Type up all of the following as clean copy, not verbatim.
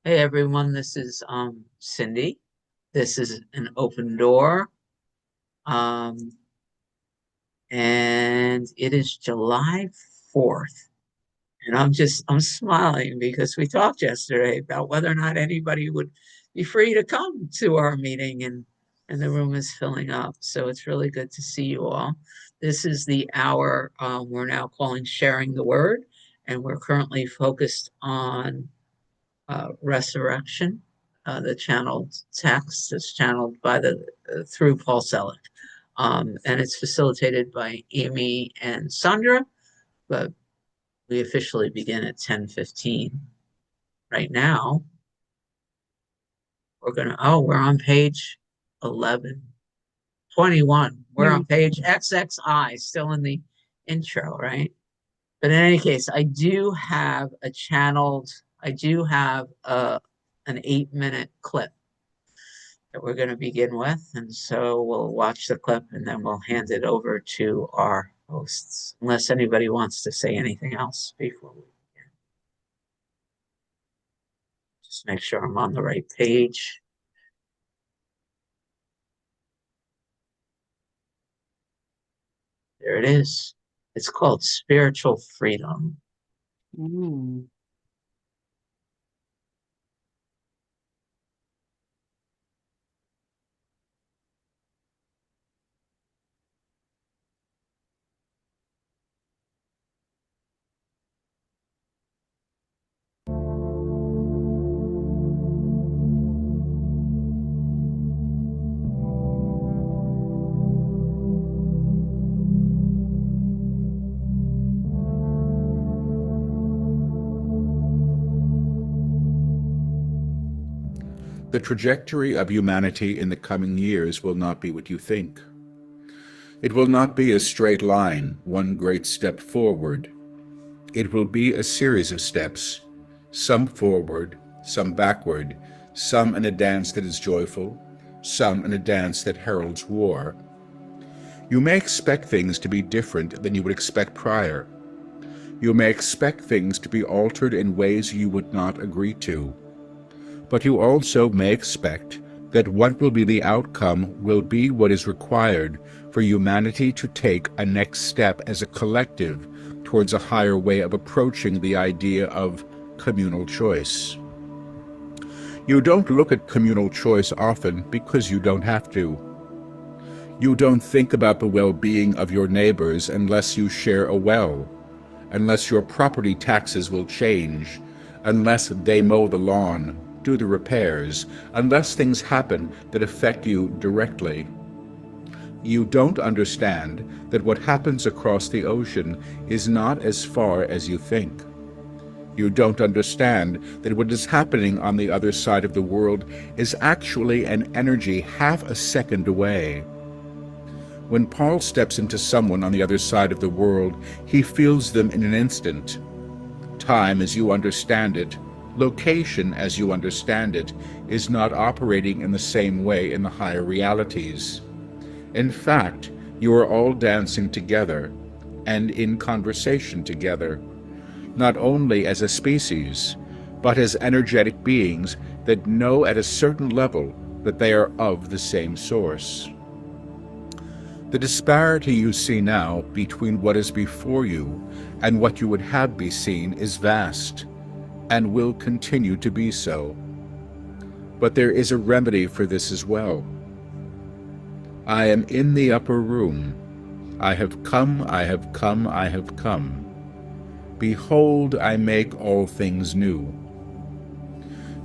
Hey everyone, this is Cindy. This is an open door. Um and it is July 4th. And I'm smiling because we talked yesterday about whether or not anybody would be free to come to our meeting and the room is filling up. So it's really good to see you all. This is the hour we're now calling Sharing the Word, and we're currently focused on Resurrection, the channeled text that's channeled by the through Paul Selig, and it's facilitated by Amy and Sandra. But we officially begin at 10:15. Right now, we're on page 11, 21. We're on Hmm. page XXI, still in the intro, right? But in any case, I do have an 8-minute clip that we're going to begin with. And so we'll watch the clip and then we'll hand it over to our hosts, unless anybody wants to say anything else before we begin. Just make sure I'm on the right page. There it is. It's called Spiritual Freedom. Mm. The trajectory of humanity in the coming years will not be what you think. It will not be a straight line, one great step forward. It will be a series of steps, some forward, some backward, some in a dance that is joyful, some in a dance that heralds war. You may expect things to be different than you would expect prior. You may expect things to be altered in ways you would not agree to. But you also may expect that what will be the outcome will be what is required for humanity to take a next step as a collective towards a higher way of approaching the idea of communal choice. You don't look at communal choice often because you don't have to. You don't think about the well-being of your neighbors unless you share a well, unless your property taxes will change, unless they mow the lawn, do the repairs, unless things happen that affect you directly. You don't understand that what happens across the ocean is not as far as you think. You don't understand that what is happening on the other side of the world is actually an energy half a second away. When Paul steps into someone on the other side of the world, he feels them in an instant. Time as you understand it, location as you understand it, is not operating in the same way in the higher realities. In fact, you are all dancing together and in conversation together, not only as a species, but as energetic beings that know at a certain level that they are of the same source. The disparity you see now between what is before you and what you would have be seen is vast, and will continue to be so. But there is a remedy for this as well. I am in the upper room. I have come, I have come, I have come. Behold, I make all things new.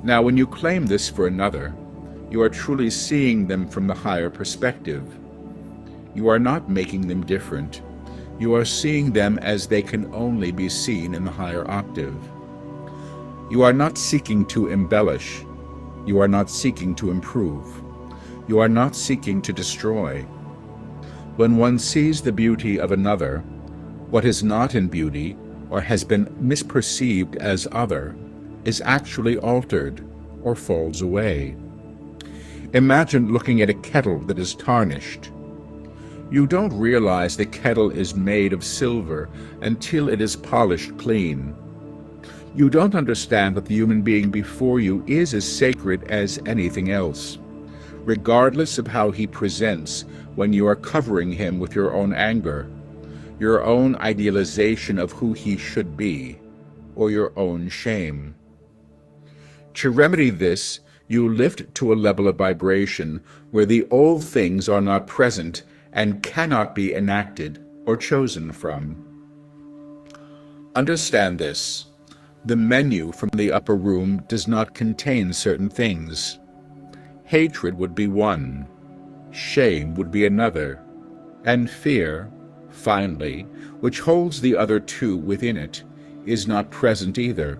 Now, when you claim this for another, you are truly seeing them from the higher perspective. You are not making them different. You are seeing them as they can only be seen in the higher octave. You are not seeking to embellish. You are not seeking to improve. You are not seeking to destroy. When one sees the beauty of another, what is not in beauty or has been misperceived as other is actually altered or falls away. Imagine looking at a kettle that is tarnished. You don't realize the kettle is made of silver until it is polished clean. You don't understand that the human being before you is as sacred as anything else, regardless of how he presents when you are covering him with your own anger, your own idealization of who he should be, or your own shame. To remedy this, you lift to a level of vibration where the old things are not present and cannot be enacted or chosen from. Understand this. The menu from the upper room does not contain certain things. Hatred would be one, shame would be another, and fear, finally, which holds the other two within it, is not present either.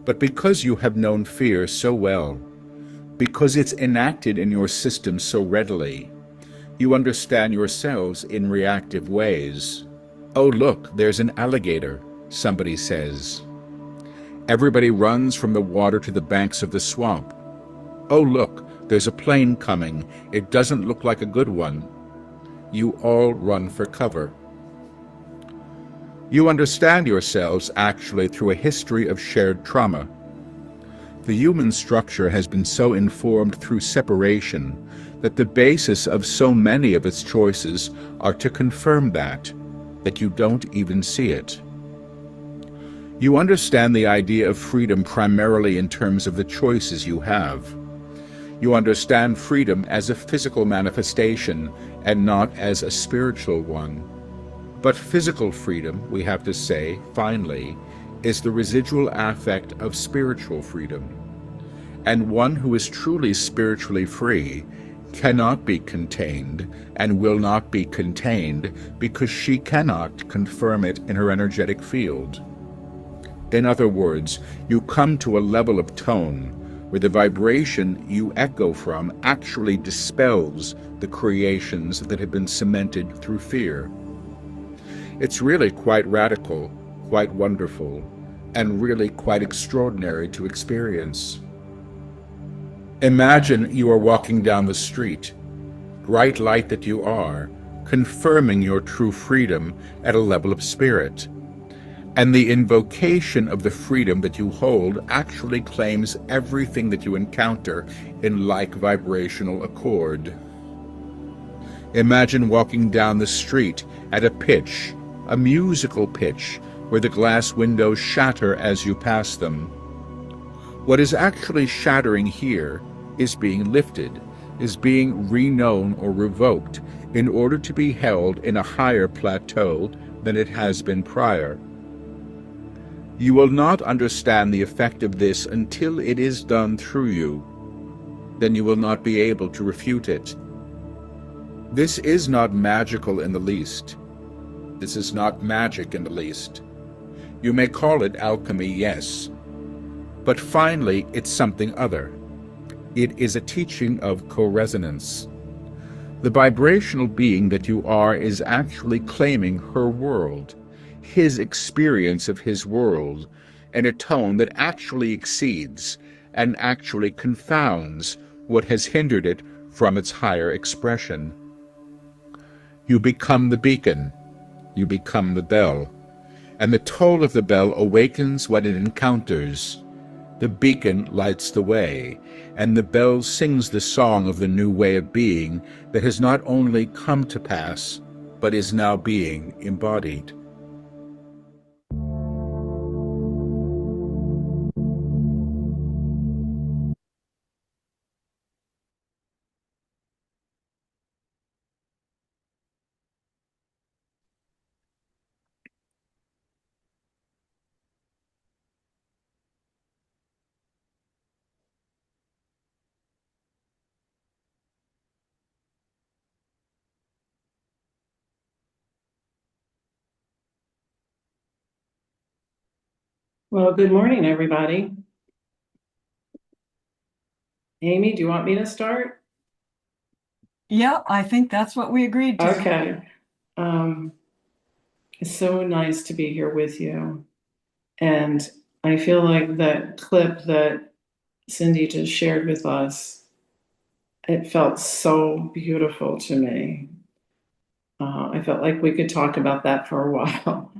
But because you have known fear so well, because it's enacted in your system so readily, you understand yourselves in reactive ways. Oh, look, there's an alligator, somebody says. Everybody runs from the water to the banks of the swamp. Oh, look, there's a plane coming. It doesn't look like a good one. You all run for cover. You understand yourselves actually through a history of shared trauma. The human structure has been so informed through separation that the basis of so many of its choices are to confirm that you don't even see it. You understand the idea of freedom primarily in terms of the choices you have. You understand freedom as a physical manifestation and not as a spiritual one. But physical freedom, we have to say, finally, is the residual affect of spiritual freedom. And one who is truly spiritually free cannot be contained and will not be contained because she cannot confirm it in her energetic field. In other words, you come to a level of tone where the vibration you echo from actually dispels the creations that have been cemented through fear. It's really quite radical, quite wonderful, and really quite extraordinary to experience. Imagine you are walking down the street, bright light that you are, confirming your true freedom at a level of spirit. And the invocation of the freedom that you hold actually claims everything that you encounter in like vibrational accord. Imagine walking down the street at a pitch, a musical pitch, where the glass windows shatter as you pass them. What is actually shattering here is being lifted, is being reknown or revoked in order to be held in a higher plateau than it has been prior. You will not understand the effect of this until it is done through you. Then you will not be able to refute it. This is not magical in the least. This is not magic in the least. You may call it alchemy, yes. But finally, it's something other. It is a teaching of co-resonance. The vibrational being that you are is actually claiming her world, his experience of his world, in a tone that actually exceeds and actually confounds what has hindered it from its higher expression. You become the beacon, you become the bell, and the toll of the bell awakens what it encounters. The beacon lights the way, and the bell sings the song of the new way of being that has not only come to pass, but is now being embodied. Well, good morning, everybody. Amy, do you want me to start? Yeah, I think that's what we agreed to. Okay. It's so nice to be here with you. And I feel like that clip that Cindy just shared with us, it felt so beautiful to me. I felt like we could talk about that for a while.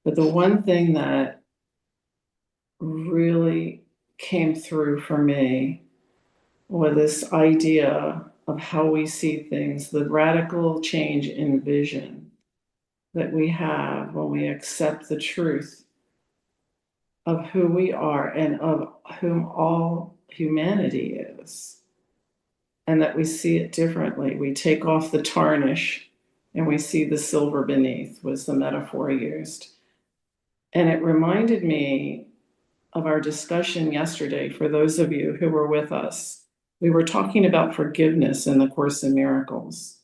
But the one thing that really came through for me was this idea of how we see things, the radical change in vision that we have when we accept the truth of who we are and of whom all humanity is, and that we see it differently. We take off the tarnish and we see the silver beneath, was the metaphor used. And it reminded me of our discussion yesterday. For those of you who were with us, we were talking about forgiveness in the Course in Miracles,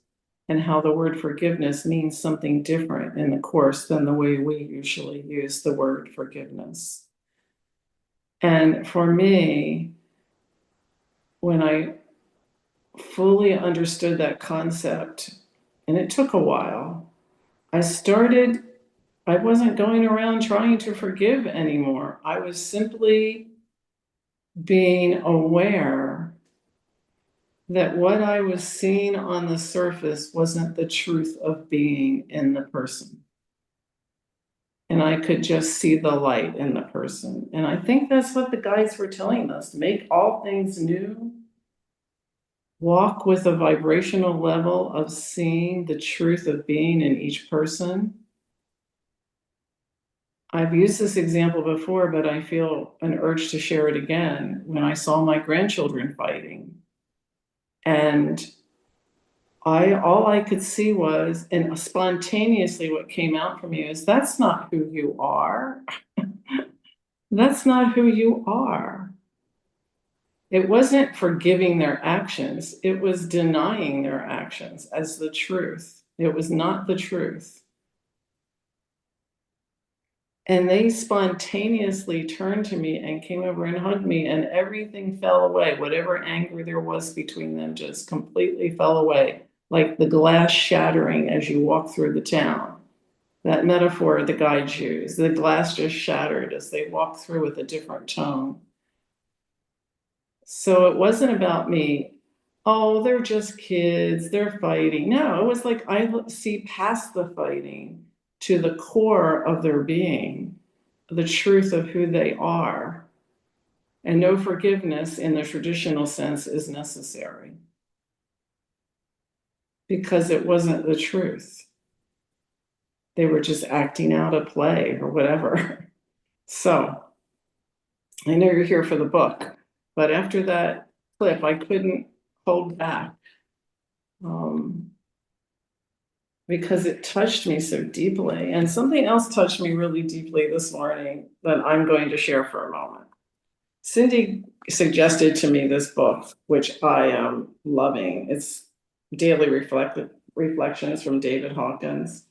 and how the word forgiveness means something different in the Course than the way we usually use the word forgiveness. And for me, when I fully understood that concept, and it took a while, I wasn't going around trying to forgive anymore. I was simply being aware that what I was seeing on the surface wasn't the truth of being in the person. And I could just see the light in the person. And I think that's what the guides were telling us: make all things new. Walk with a vibrational level of seeing the truth of being in each person. I've used this example before, but I feel an urge to share it again. When I saw my grandchildren fighting, and all I could see was, and spontaneously what came out from me is, that's not who you are. That's not who you are. It wasn't forgiving their actions. It was denying their actions as the truth. It was not the truth. And they spontaneously turned to me and came over and hugged me, and everything fell away. Whatever anger there was between them just completely fell away, like the glass shattering as you walk through the town. That metaphor the guides use, the glass just shattered as they walked through with a different tone. So it wasn't about me, oh, they're just kids, they're fighting. No, it was like I see past the fighting to the core of their being, the truth of who they are. And no forgiveness in the traditional sense is necessary, because it wasn't the truth. They were just acting out a play or whatever. So I know you're here for the book, but after that clip, I couldn't hold back, because it touched me so deeply. And something else touched me really deeply this morning that I'm going to share for a moment. Cindy suggested to me this book, which I am loving. It's Daily Reflections from David Hawkins.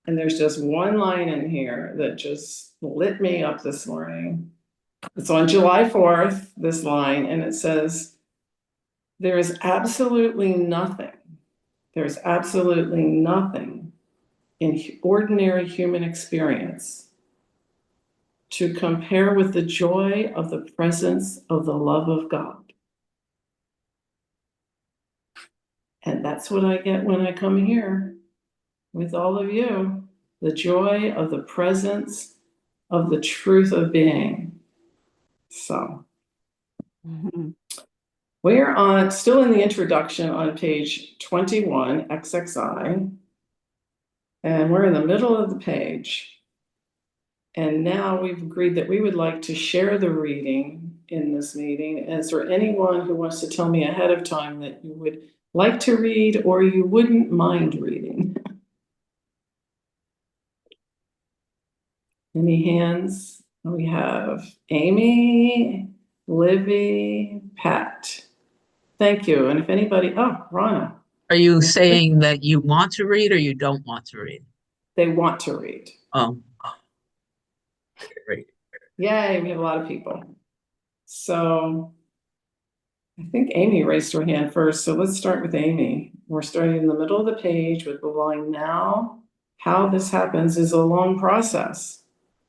And there's just one line in here that just lit me up this morning. It's on July 4th, this line, and it says, there is absolutely nothing in ordinary human experience to compare with the joy of the presence of the love of God. And that's what I get when I come here with all of you, the joy of the presence of the truth of being. So we're still in the introduction on page 21, XXI, and we're in the middle of the page. And now we've agreed that we would like to share the reading in this meeting. Is there anyone who wants to tell me ahead of time that you would like to read or you wouldn't mind reading? Any hands? We have Amy, Livy, Pat. Thank you. And if anybody, Rana. Are you saying that you want to read or you don't want to read? They want to read. Oh, great. Yay, we have a lot of people. So I think Amy raised her hand first. So let's start with Amy. We're starting in the middle of the page with the line, now how this happens is a long process.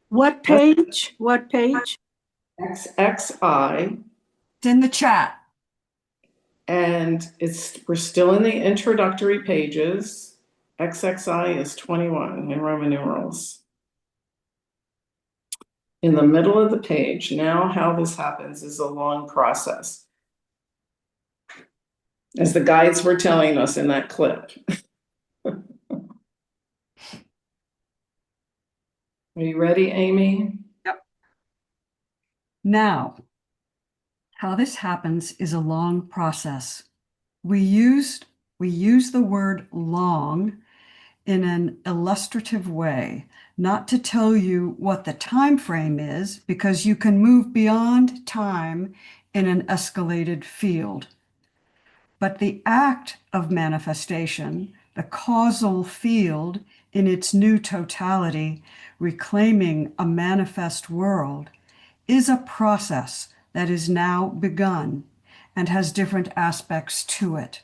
What page? What page? XXI. It's in the chat. And we're still in the introductory pages. XXI is 21 in Roman numerals. in the middle of the page. Now, how this happens is a long process. As the guides were telling us in that clip. Are you ready, Amy? Now, how this happens is a long process. We use the word long in an illustrative way, not to tell you what the time frame is, because you can move beyond time in an escalated field. But the act of manifestation, the causal field in its new totality, reclaiming a manifest world, is a process that is now begun and has different aspects to it.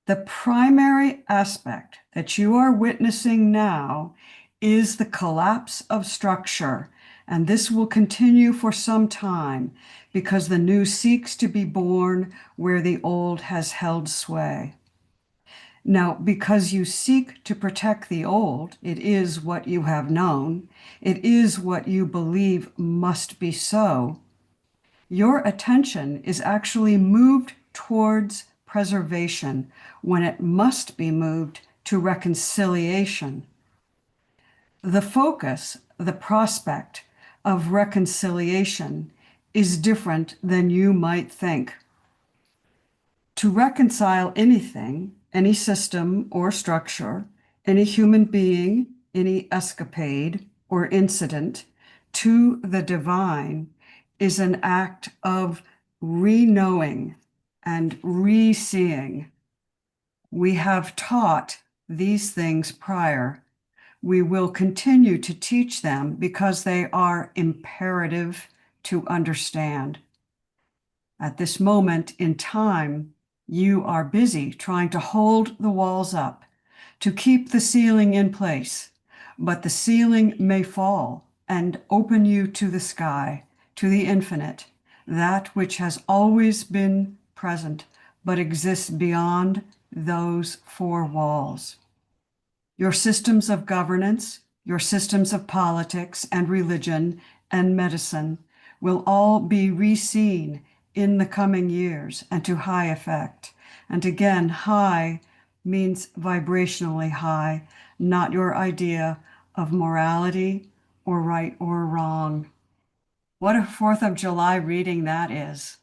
The primary aspect that you are witnessing now is the collapse of structure, and this will continue for some time because the new seeks to be born where the old has held sway. Now, because you seek to protect the old, it is what you have known, it is what you believe must be so, your attention is actually moved towards preservation when it must be moved to reconciliation. The focus, the prospect of reconciliation is different than you might think. To reconcile anything, any system or structure, any human being, any escapade or incident to the divine is an act of re-knowing and re-seeing. We have taught these things prior. We will continue to teach them because they are imperative to understand. At this moment in time, you are busy trying to hold the walls up, to keep the ceiling in place, but the ceiling may fall and open you to the sky, to the infinite, that which has always been present, but exists beyond those four walls. Your systems of governance, your systems of politics and religion and medicine will all be re-seen in the coming years and to high effect. And again, high means vibrationally high, not your idea of morality or right or wrong. What a 4th of July reading that is.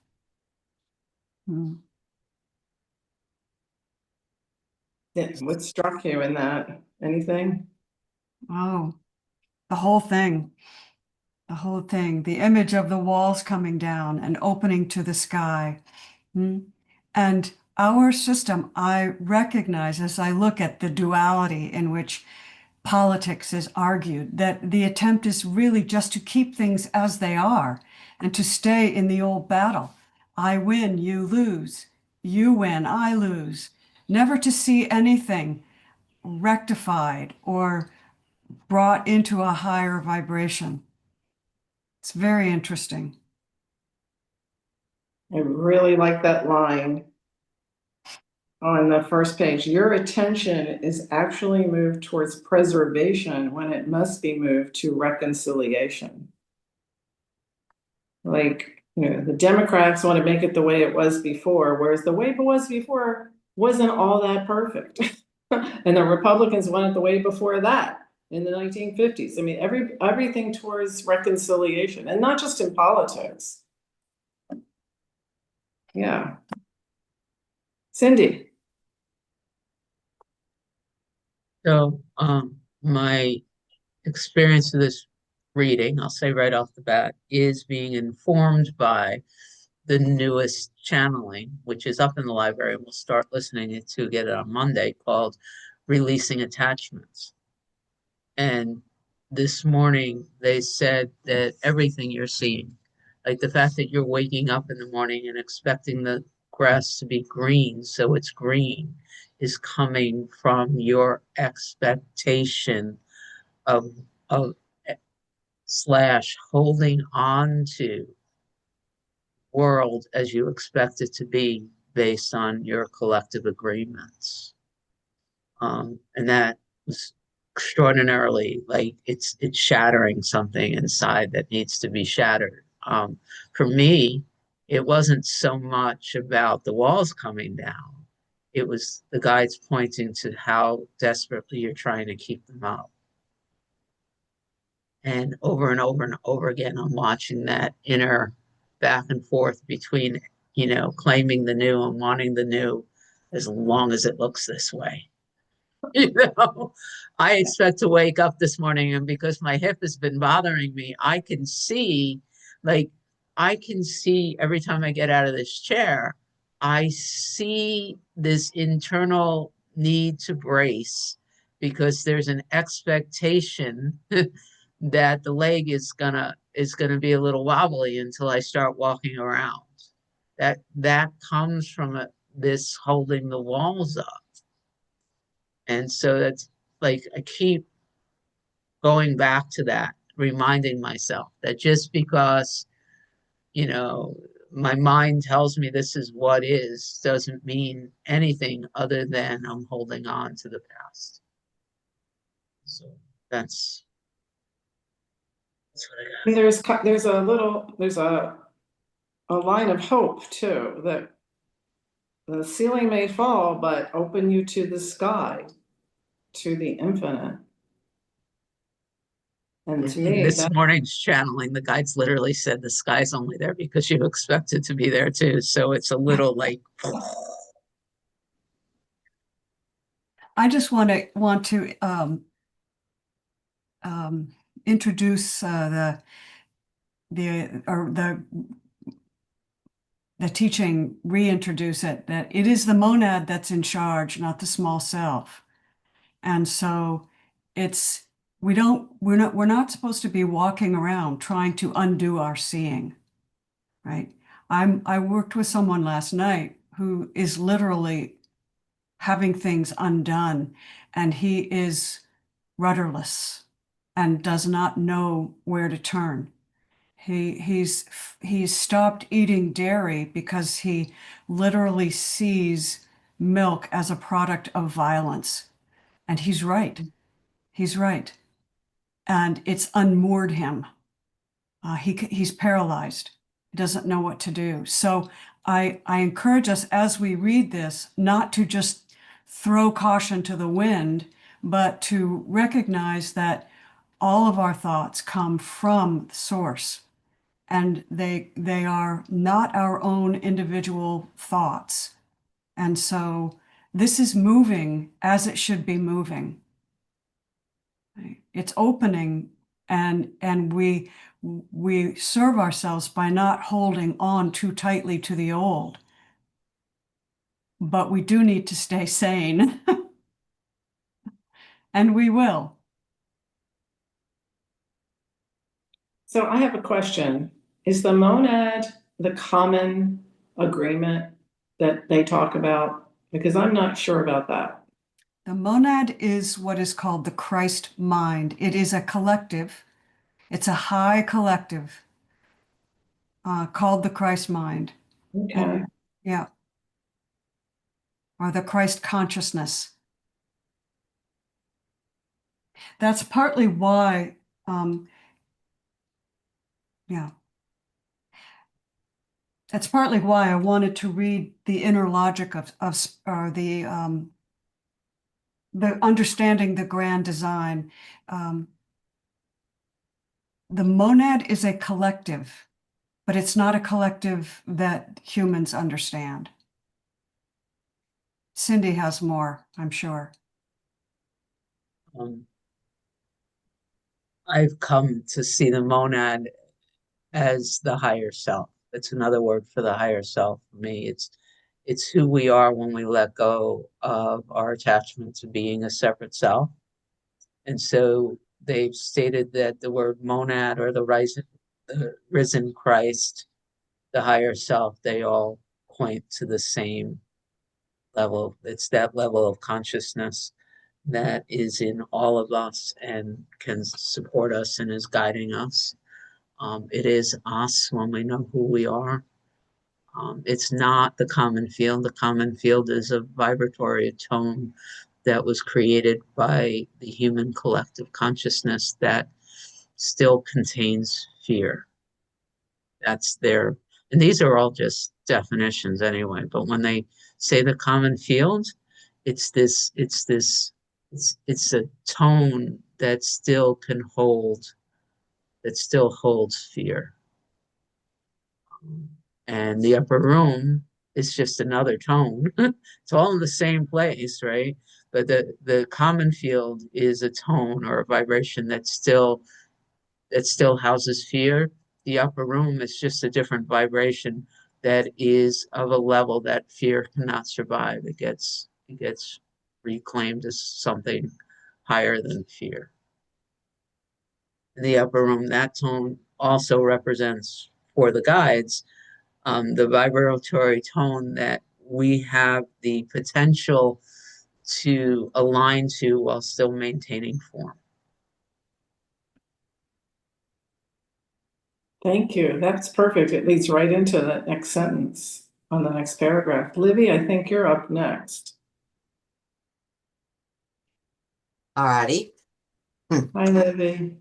What struck you in that? Anything? Oh, the whole thing. The whole thing, the image of the walls coming down and opening to the sky. And our system, I recognize as I look at the duality in which politics is argued, that the attempt is really just to keep things as they are and to stay in the old battle. I win, you lose. You win, I lose. Never to see anything rectified or brought into a higher vibration. It's very interesting. I really like that line on the first page. Your attention is actually moved towards preservation when it must be moved to reconciliation. Like, the Democrats want to make it the way it was before, whereas the way it was before wasn't all that perfect. And the Republicans want it the way before that in the 1950s. I mean, everything towards reconciliation, and not just in politics. Yeah. Cindy. So, my experience of this reading, I'll say right off the bat, is being informed by the newest channeling, which is up in the library. We'll start listening to get it on Monday, called Releasing Attachments. And this morning they said that everything you're seeing, like the fact that you're waking up in the morning and expecting the grass to be green, so it's green, is coming from your expectation of slash holding on to world as you expect it to be based on your collective agreements. And that was extraordinarily, like it's shattering something inside that needs to be shattered. For me, it wasn't so much about the walls coming down. It was the guides pointing to how desperately you're trying to keep them up. And over and over again, I'm watching that inner back and forth between, claiming the new and wanting the new as long as it looks this way. You know, I expect to wake up this morning, and because my hip has been bothering me, like, I can see every time I get out of this chair, I see this internal need to brace because there's an expectation that the leg is gonna be a little wobbly until I start walking around. That comes from this holding the walls up. And so that's like, I keep going back to that, reminding myself that just because, you know, my mind tells me this is what is, doesn't mean anything other than I'm holding on to the past. So that's what I got. And there's a line of hope too, that the ceiling may fall, but open you to the sky, to the infinite. And to In me, this that, morning's channeling, the guides literally said the sky's only there because you expect it to be there too. So it's a little like, I just want to introduce the teaching, reintroduce it, that it is the monad that's in charge, not the small self. And so we're not supposed to be walking around trying to undo our seeing, right? I worked with someone last night who is literally having things undone, and he is rudderless and does not know where to turn. He's stopped eating dairy because he literally sees milk as a product of violence. And he's right. He's right. And it's unmoored him. He's paralyzed. He doesn't know what to do. So I encourage us as we read this, not to just throw caution to the wind, but to recognize that all of our thoughts come from source, and they are not our own individual thoughts. And so this is moving as it should be moving. It's opening, and we serve ourselves by not holding on too tightly to the old. But we do need to stay sane. And we will. so I have a question. Is the monad the common agreement that they talk about? Because I'm not sure about that. The monad is what is called the Christ mind. It is a collective. It's a high collective called the Christ mind. Okay. And yeah. Or the Christ consciousness. That's partly why, yeah. That's partly why I wanted to read the inner logic of the understanding the grand design. The monad is a collective, but it's not a collective that humans understand. Cindy has more, I'm sure. I've come to see the monad as the higher self. It's another word for the higher self for me. It's who we are when we let go of our attachment to being a separate self. And so they've stated that the word monad, or the risen Christ, the higher self, they all point to the same level. It's that level of consciousness that is in all of us and can support us and is guiding us. It is us when we know who we are. It's not the common field. The common field is a vibratory tone that was created by the human collective consciousness that still contains fear. That's their, and these are all just definitions anyway, but when they say the common field, it's a tone that still can hold, that still holds fear. And the upper room is just another tone. It's all in the same place, right? But the common field is a tone or a vibration that still houses fear. The upper room is just a different vibration that is of a level that fear cannot survive. It gets reclaimed as something higher than fear. In the upper room, that tone also represents for the guides the vibratory tone that we have the potential to align to while still maintaining form. Thank you. That's perfect. It leads right into the next sentence on the next paragraph. Libby, I think you're up next. Alrighty. Hi, Libby.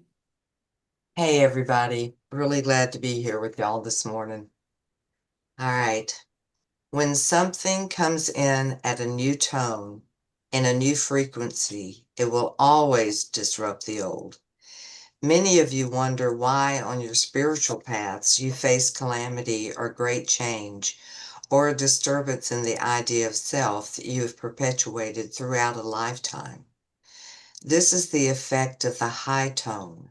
Hey, everybody. Really glad to be here with y'all this morning. All right. When something comes in at a new tone and a new frequency, it will always disrupt the old. Many of you wonder why on your spiritual paths you face calamity or great change or a disturbance in the idea of self that you have perpetuated throughout a lifetime. This is the effect of the high tone,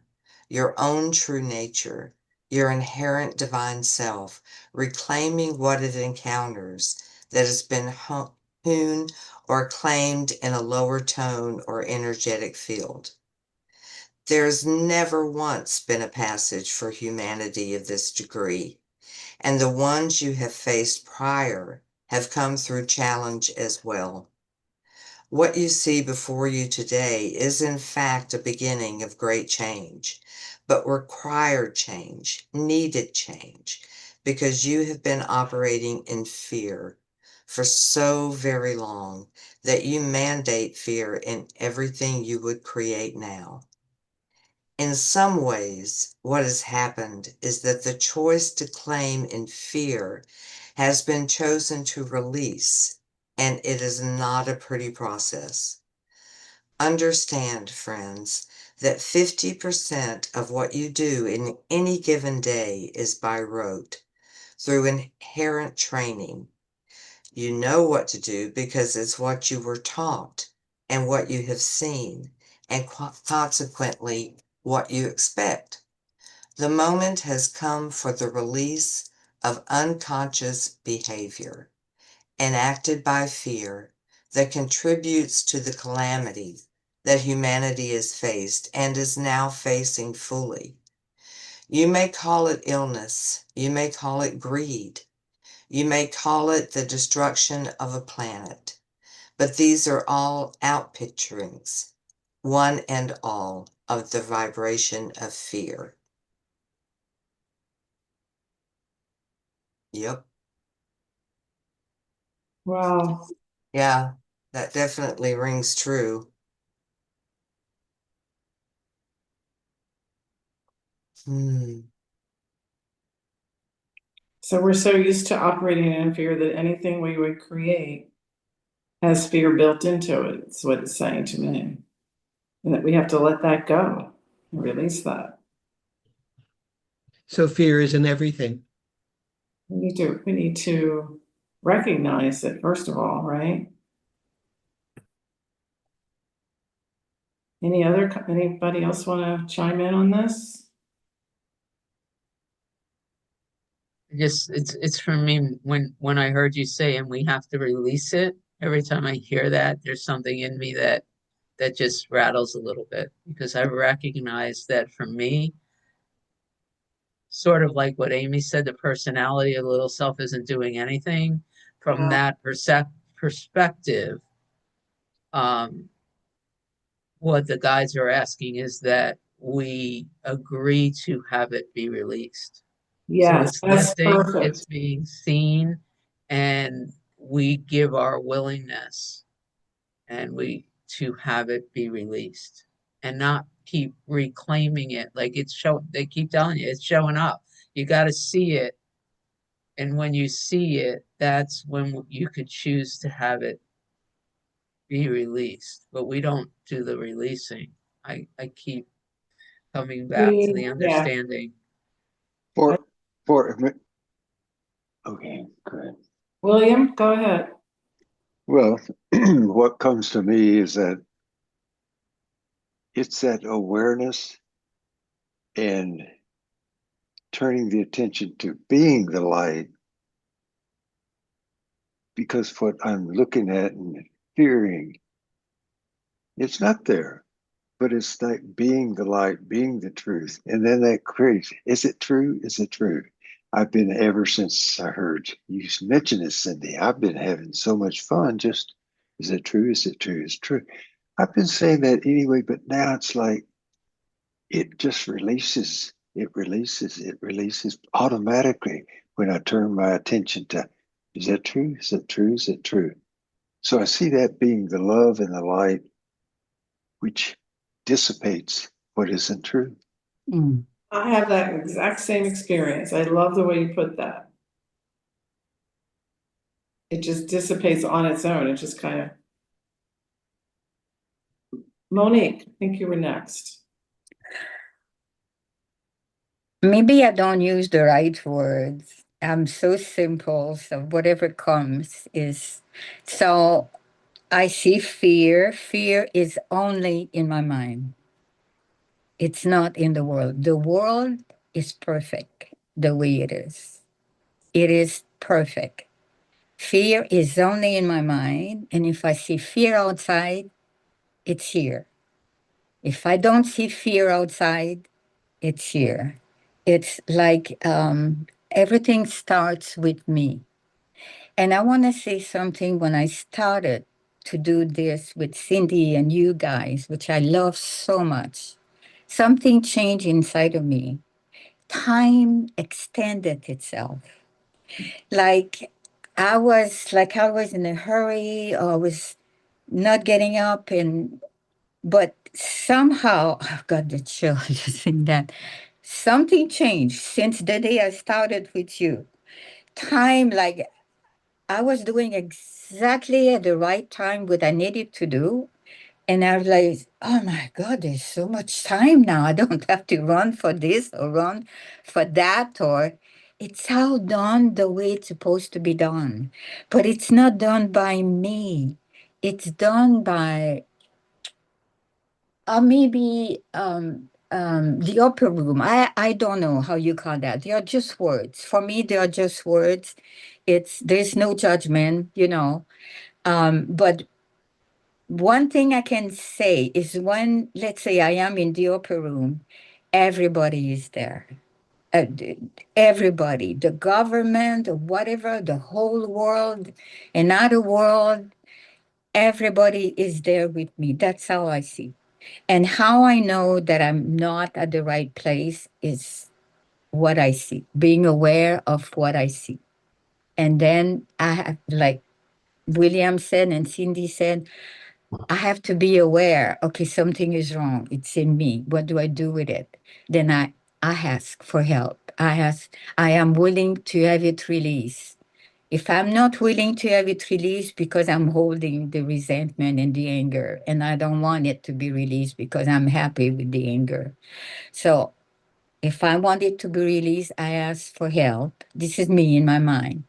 your own true nature, your inherent divine self, reclaiming what it encounters that has been hewn or claimed in a lower tone or energetic field. There's never once been a passage for humanity of this degree, and the ones you have faced prior have come through challenge as well. What you see before you today is in fact a beginning of great change, but required change, needed change, because you have been operating in fear for so very long that you mandate fear in everything you would create now. In some ways, what has happened is that the choice to claim in fear has been chosen to release, and it is not a pretty process. Understand, friends, that 50% of what you do in any given day is by rote, through inherent training. You know what to do because it's what you were taught and what you have seen, and consequently, what you expect. The moment has come for the release of unconscious behavior enacted by fear that contributes to the calamity that humanity has faced and is now facing fully. You may call it illness, you may call it greed, you may call it the destruction of a planet, but these are all outpicturings, one and all, of the vibration of fear. Yep. Wow. Yeah, that definitely rings true. So we're so used to operating in fear that anything we would create has fear built into it. It's what it's saying to me. And that we have to let that go and release that. So fear isn't everything. We need to recognize it, first of all, right? Anybody else want to chime in on this? Just it's for me when I heard you say and we have to release it, every time I hear that, there's something in me that just rattles a little bit because I recognize that for me, sort of like what Amy said, the personality of the little self isn't doing anything. From that perspective, what the guides are asking is that we agree to have it be released. So Yes, it's that's lifting, it's perfect. being seen, and we give our willingness and we to have it be released and not keep reclaiming it. Like they keep telling you it's showing up. You got to see it. And when you see it, that's when you could choose to have it be released. But we don't do the releasing. I keep coming back to the Yeah, understanding. For, for, okay, good. William, go ahead. Well, what comes to me is that it's that awareness and turning the attention to being the light, because what I'm looking at and fearing, it's not there, but it's like being the light, being the truth. And then that creates, is it true? Is it true? I've been, ever since I heard you mention this, Cindy, I've been having so much fun. Just, is it true? Is it true? Is it true? I've been saying that anyway, but now it's like it just releases. It releases automatically when I turn my attention to, is that true? Is it true? Is it true? So I see that being the love and the light, which dissipates what isn't true. Mm. I have that exact same experience. I love the way you put that. It just dissipates on its own. It just kind of. Monique, I think you were next. Maybe I don't use the right words. I'm so simple, so whatever comes is. So I see fear. Fear is only in my mind. It's not in the world. The world is perfect the way it is. It is perfect. Fear is only in my mind. And if I see fear outside, it's here. If I don't see fear outside, it's here. It's like everything starts with me. And I want to say something when I started to do this with Cindy and you guys, which I love so much. Something changed inside of me. Time extended itself. Like I was in a hurry, or I was not getting up, and but somehow I've got the chill just saying that. Something changed since the day I started with you. Time, like I was doing exactly at the right time what I needed to do. And I was like, oh my God, there's so much time now. I don't have to run for this or run for that, or it's all done the way it's supposed to be done. But it's not done by me. It's done by maybe the upper room. I don't know how you call that. They are just words. For me, they are just words. There's no judgment, you know. But one thing I can say is when, let's say I am in the upper room, everybody is there. Everybody, the government, or whatever, the whole world, another world, everybody is there with me. That's how I see. And how I know that I'm not at the right place is what I see, being aware of what I see. And then I have, like William said and Cindy said, I have to be aware, okay, something is wrong. It's in me. What do I do with it? Then I ask for help. I am willing to have it released. If I'm not willing to have it released because I'm holding the resentment and the anger, and I don't want it to be released because I'm happy with the anger. So if I want it to be released, I ask for help. This is me in my mind.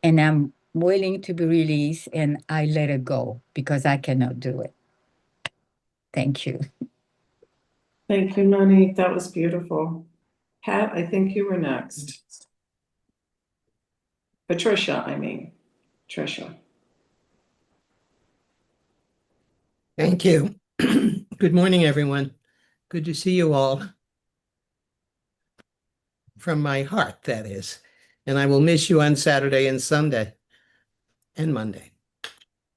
And I'm willing to be released and I let it go because I cannot do it. Thank you. Thank you, Monique. That was beautiful. Pat, I think you were next. Patricia, I mean. Tricia. Thank you. Good morning, everyone. Good to see you all. From my heart, that is. And I will miss you on Saturday and Sunday and Monday.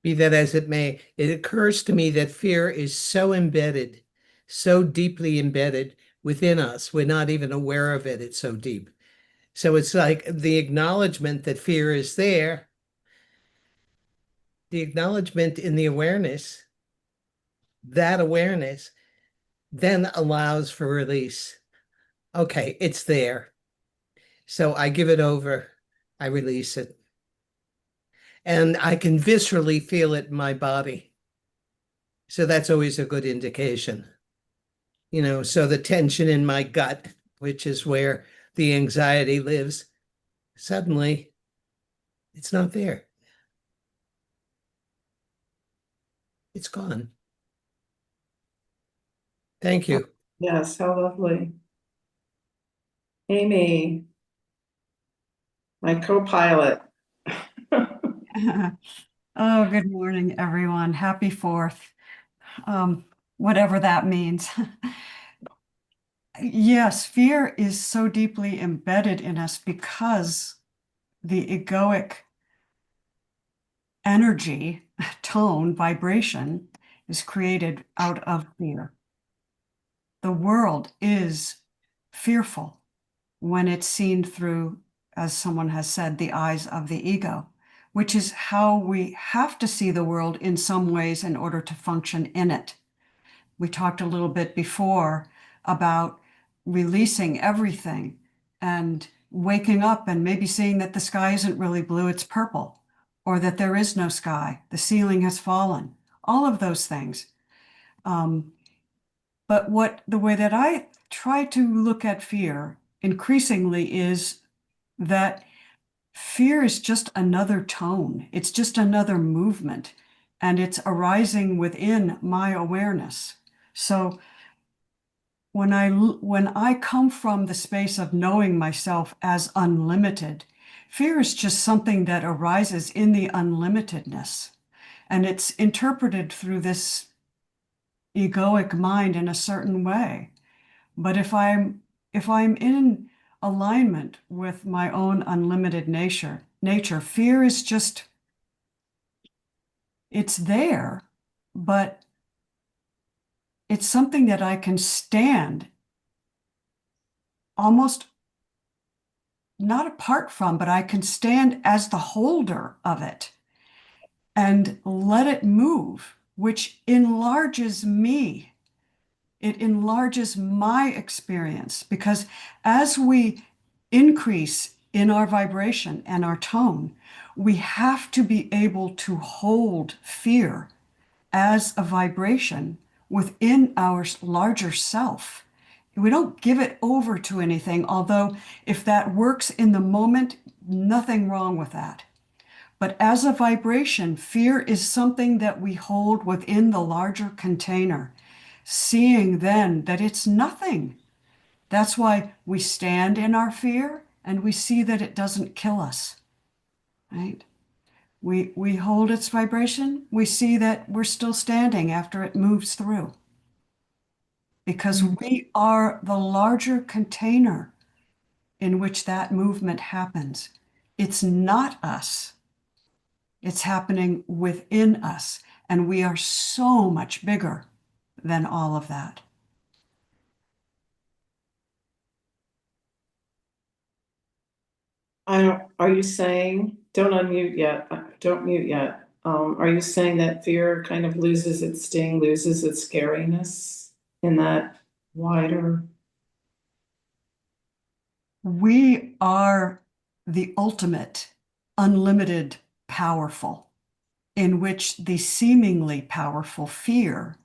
Be that as it may, it occurs to me that fear is so embedded, so deeply embedded within us. We're not even aware of it. It's so deep. So it's like the acknowledgement that fear is there, the acknowledgement in the awareness that awareness then allows for release. Okay, it's there. So I give it over, I release it. And I can viscerally feel it in my body. So that's always a good indication. So the tension in my gut, which is where the anxiety lives, suddenly it's not there. It's gone. Thank you. Yes, how lovely. Amy, my co-pilot. Oh, good morning, everyone. Happy 4th. Whatever that means. Yes, fear is so deeply embedded in us because the egoic energy, tone, vibration is created out of fear. The world is fearful when it's seen through, as someone has said, the eyes of the ego, which is how we have to see the world in some ways in order to function in it. We talked a little bit before about releasing everything and waking up and maybe seeing that the sky isn't really blue, it's purple, or that there is no sky, the ceiling has fallen, all of those things. But the way that I try to look at fear increasingly is that fear is just another tone. It's just another movement, and it's arising within my awareness. So when I come from the space of knowing myself as unlimited, fear is just something that arises in the unlimitedness, and it's interpreted through this egoic mind in a certain way. But if I'm in alignment with my own unlimited nature, fear is just, it's there, but it's something that I can stand almost not apart from, but I can stand as the holder of it and let it move, which enlarges me. It enlarges my experience, because as we increase in our vibration and our tone, we have to be able to hold fear as a vibration within our larger self. We don't give it over to anything, although if that works in the moment, nothing wrong with that. But as a vibration, fear is something that we hold within the larger container, seeing then that it's nothing. That's why we stand in our fear and we see that it doesn't kill us, right? We hold its vibration, we see that we're still standing after it moves through. Because we are the larger container in which that movement happens. It's not us. It's happening within us, and we are so much bigger than all of that. Are you saying, don't unmute yet, don't mute yet. Are you saying that fear kind of loses its sting, loses its scariness in that wider? We are the ultimate, unlimited, powerful, in which the seemingly powerful fear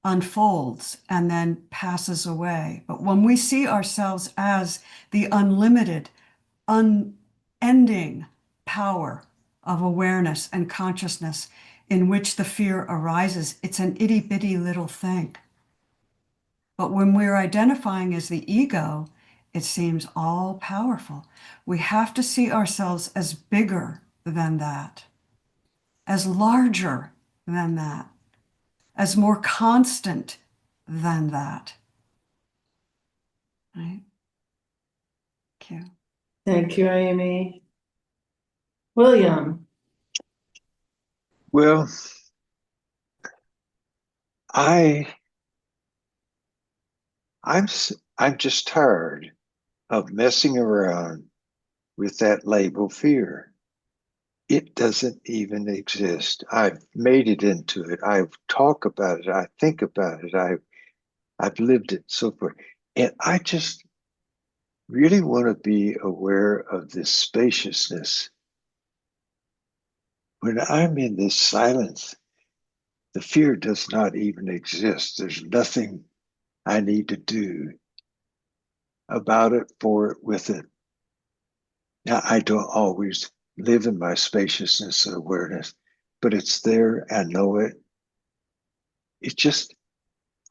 unfolds and then passes away. But when we see ourselves as the unlimited, unending power of awareness and consciousness in which the fear arises, it's an itty bitty little thing. But when we're identifying as the ego, it seems all powerful. We have to see ourselves as bigger than that, as larger than that, as more constant than that. Right? Thank you. Thank you, Amy. William. Well, I'm just tired of messing around with that label fear. it doesn't even exist. I've made it into it. I've talked about it. I think about it. I've lived it so far. And I just really want to be aware of this spaciousness. When I'm in this silence, the fear does not even exist. There's nothing I need to do about it, for it, with it. Now, I don't always live in my spaciousness of awareness, but it's there. I know it. It's just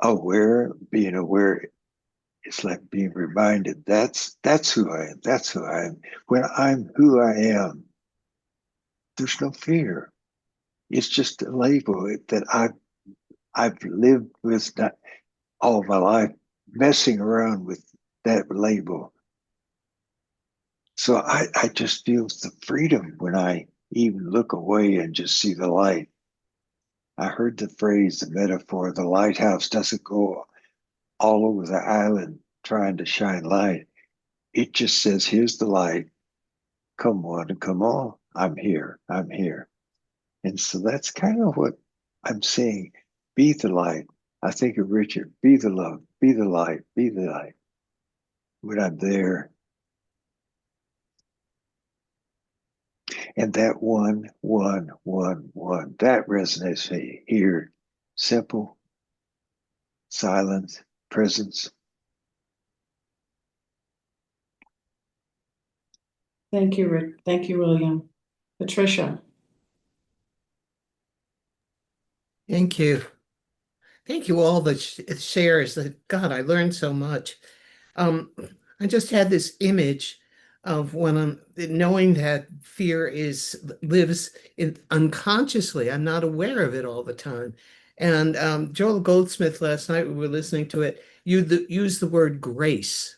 aware, being aware. It's like being reminded that's who I am. That's who I am. When I'm who I am, there's no fear. It's just a label that I've lived with that all my life, messing around with that label. So I just feel the freedom when I even look away and just see the light. I heard the phrase, the metaphor, the lighthouse doesn't go all over the island trying to shine light. It just says, here's the light. Come on and come on. I'm here. I'm here. And so that's kind of what I'm saying. Be the light. I think of Richard, be the love, be the light, be the light. When I'm there. And that one, that resonates me here. Simple, silence, presence. Thank you, Rick. Thank you, William. Patricia. Thank you. Thank you all the shares. God, I learned so much. I just had this image of when I'm knowing that fear lives unconsciously. I'm not aware of it all the time. And Joel Goldsmith, last night we were listening to it, used the word grace.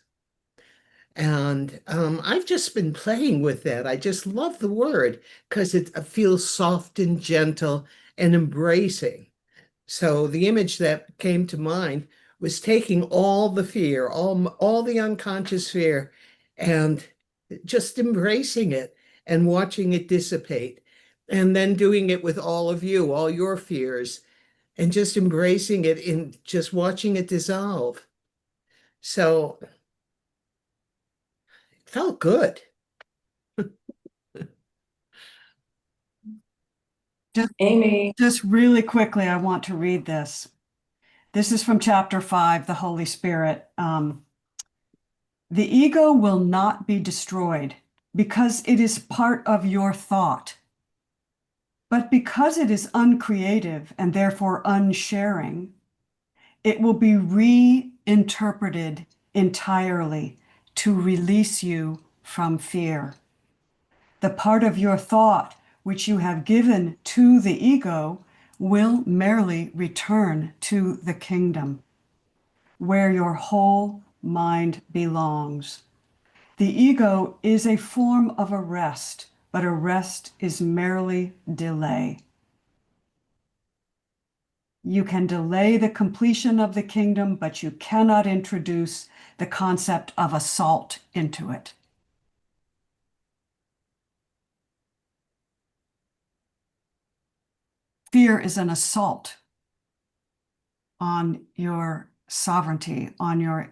And I've just been playing with that. I just love the word because it feels soft and gentle and embracing. So the image that came to mind was taking all the fear, all the unconscious fear, and just embracing it and watching it dissipate, and then doing it with all of you, all your fears, and just embracing it and just watching it dissolve. So it felt good. Amy. Just really quickly, I want to read this. This is from chapter 5, the Holy Spirit. The ego will not be destroyed because it is part of your thought. But because it is uncreative and therefore unsharing, it will be reinterpreted entirely to release you from fear. The part of your thought which you have given to the ego will merely return to the kingdom where your whole mind belongs. The ego is a form of arrest, but arrest is merely delay. You can delay the completion of the kingdom, but you cannot introduce the concept of assault into it. Fear is an assault on your sovereignty, on your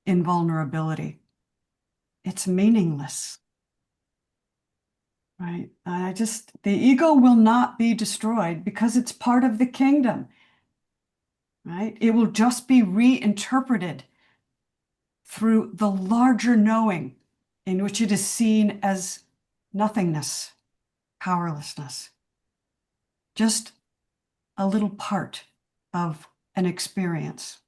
invulnerability. It's meaningless, right? The ego will not be destroyed because it's part of the kingdom, right? It will just be reinterpreted through the larger knowing in which it is seen as nothingness, powerlessness. Just a little part of an experience.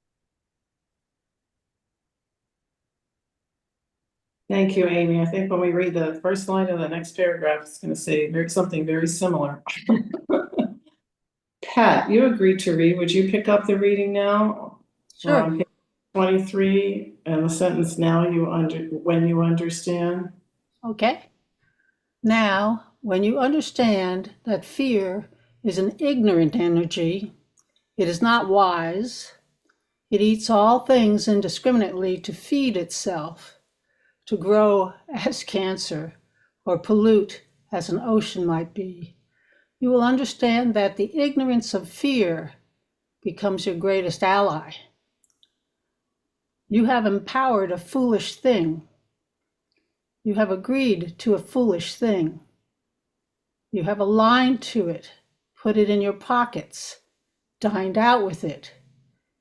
Thank you, Amy. I think when we read the first line of the next paragraph, it's going to say something very similar. Pat, you agreed to read. Would you pick up the reading now? Sure. On page 23 and the sentence now when you understand. Okay. Now, when you understand that fear is an ignorant energy, it is not wise. It eats all things indiscriminately to feed itself, to grow as cancer or pollute as an ocean might be, you will understand that the ignorance of fear becomes your greatest ally. You have empowered a foolish thing. You have agreed to a foolish thing. You have aligned to it, put it in your pockets, dined out with it,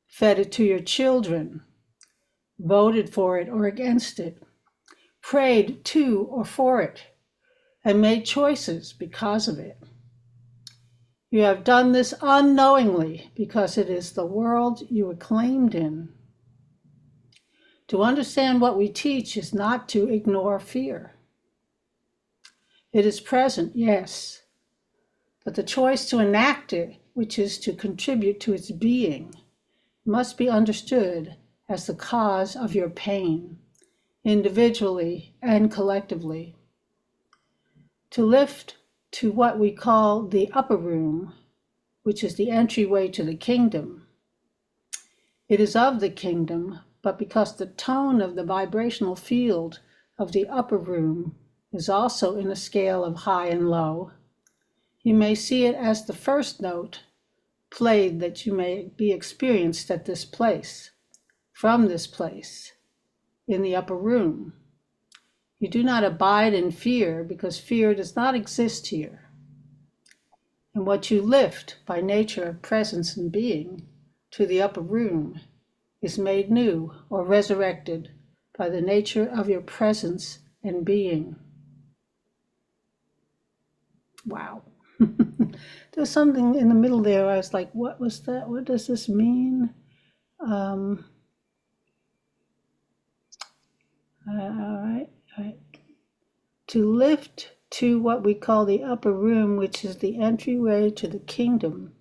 fed it to your children, voted for it or against it, prayed to or for it, and made choices because of it. You have done this unknowingly because it is the world you acclaimed in. To understand what we teach is not to ignore fear. It is present, yes, but the choice to enact it, which is to contribute to its being, must be understood as the cause of your pain, individually and collectively. To lift to what we call the upper room, which is the entryway to the kingdom. It is of the kingdom, but because the tone of the vibrational field of the upper room is also in a scale of high and low, you may see it as the first note played that you may be experienced at this place, from this place, in the upper room. You do not abide in fear because fear does not exist here. And what you lift by nature of presence and being to the upper room is made new or resurrected by the nature of your presence and being. Wow. There's something in the middle there. I was like, what was that? What does this mean? All right. To lift to what we call the upper room, which is the entryway to the kingdom.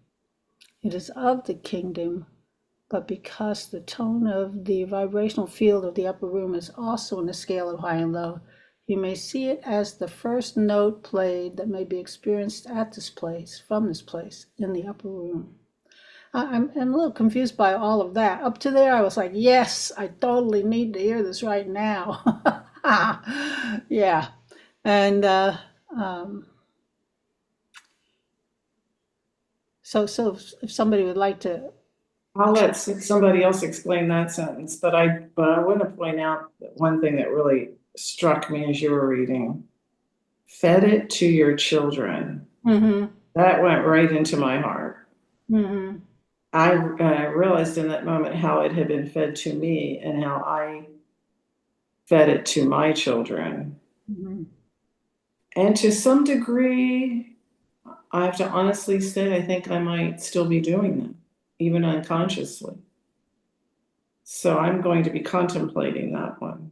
It is of the kingdom, but because the tone of the vibrational field of the upper room is also in a scale of high and low, you may see it as the first note played that may be experienced at this place, from this place, in the upper room. I'm a little confused by all of that. Up to there, I was like, yes, I totally need to hear this right now. Yeah. And so if somebody would like to. I'll let somebody else explain that sentence, but I want to point out that one thing that really struck me as you were reading. Fed it to your children. Mm-hmm. That went right into my heart. Mm-hmm. I realized in that moment how it had been fed to me and how I fed it to my children. Mm-hmm. And to some degree, I have to honestly say, I think I might still be doing that, even unconsciously. So I'm going to be contemplating that one.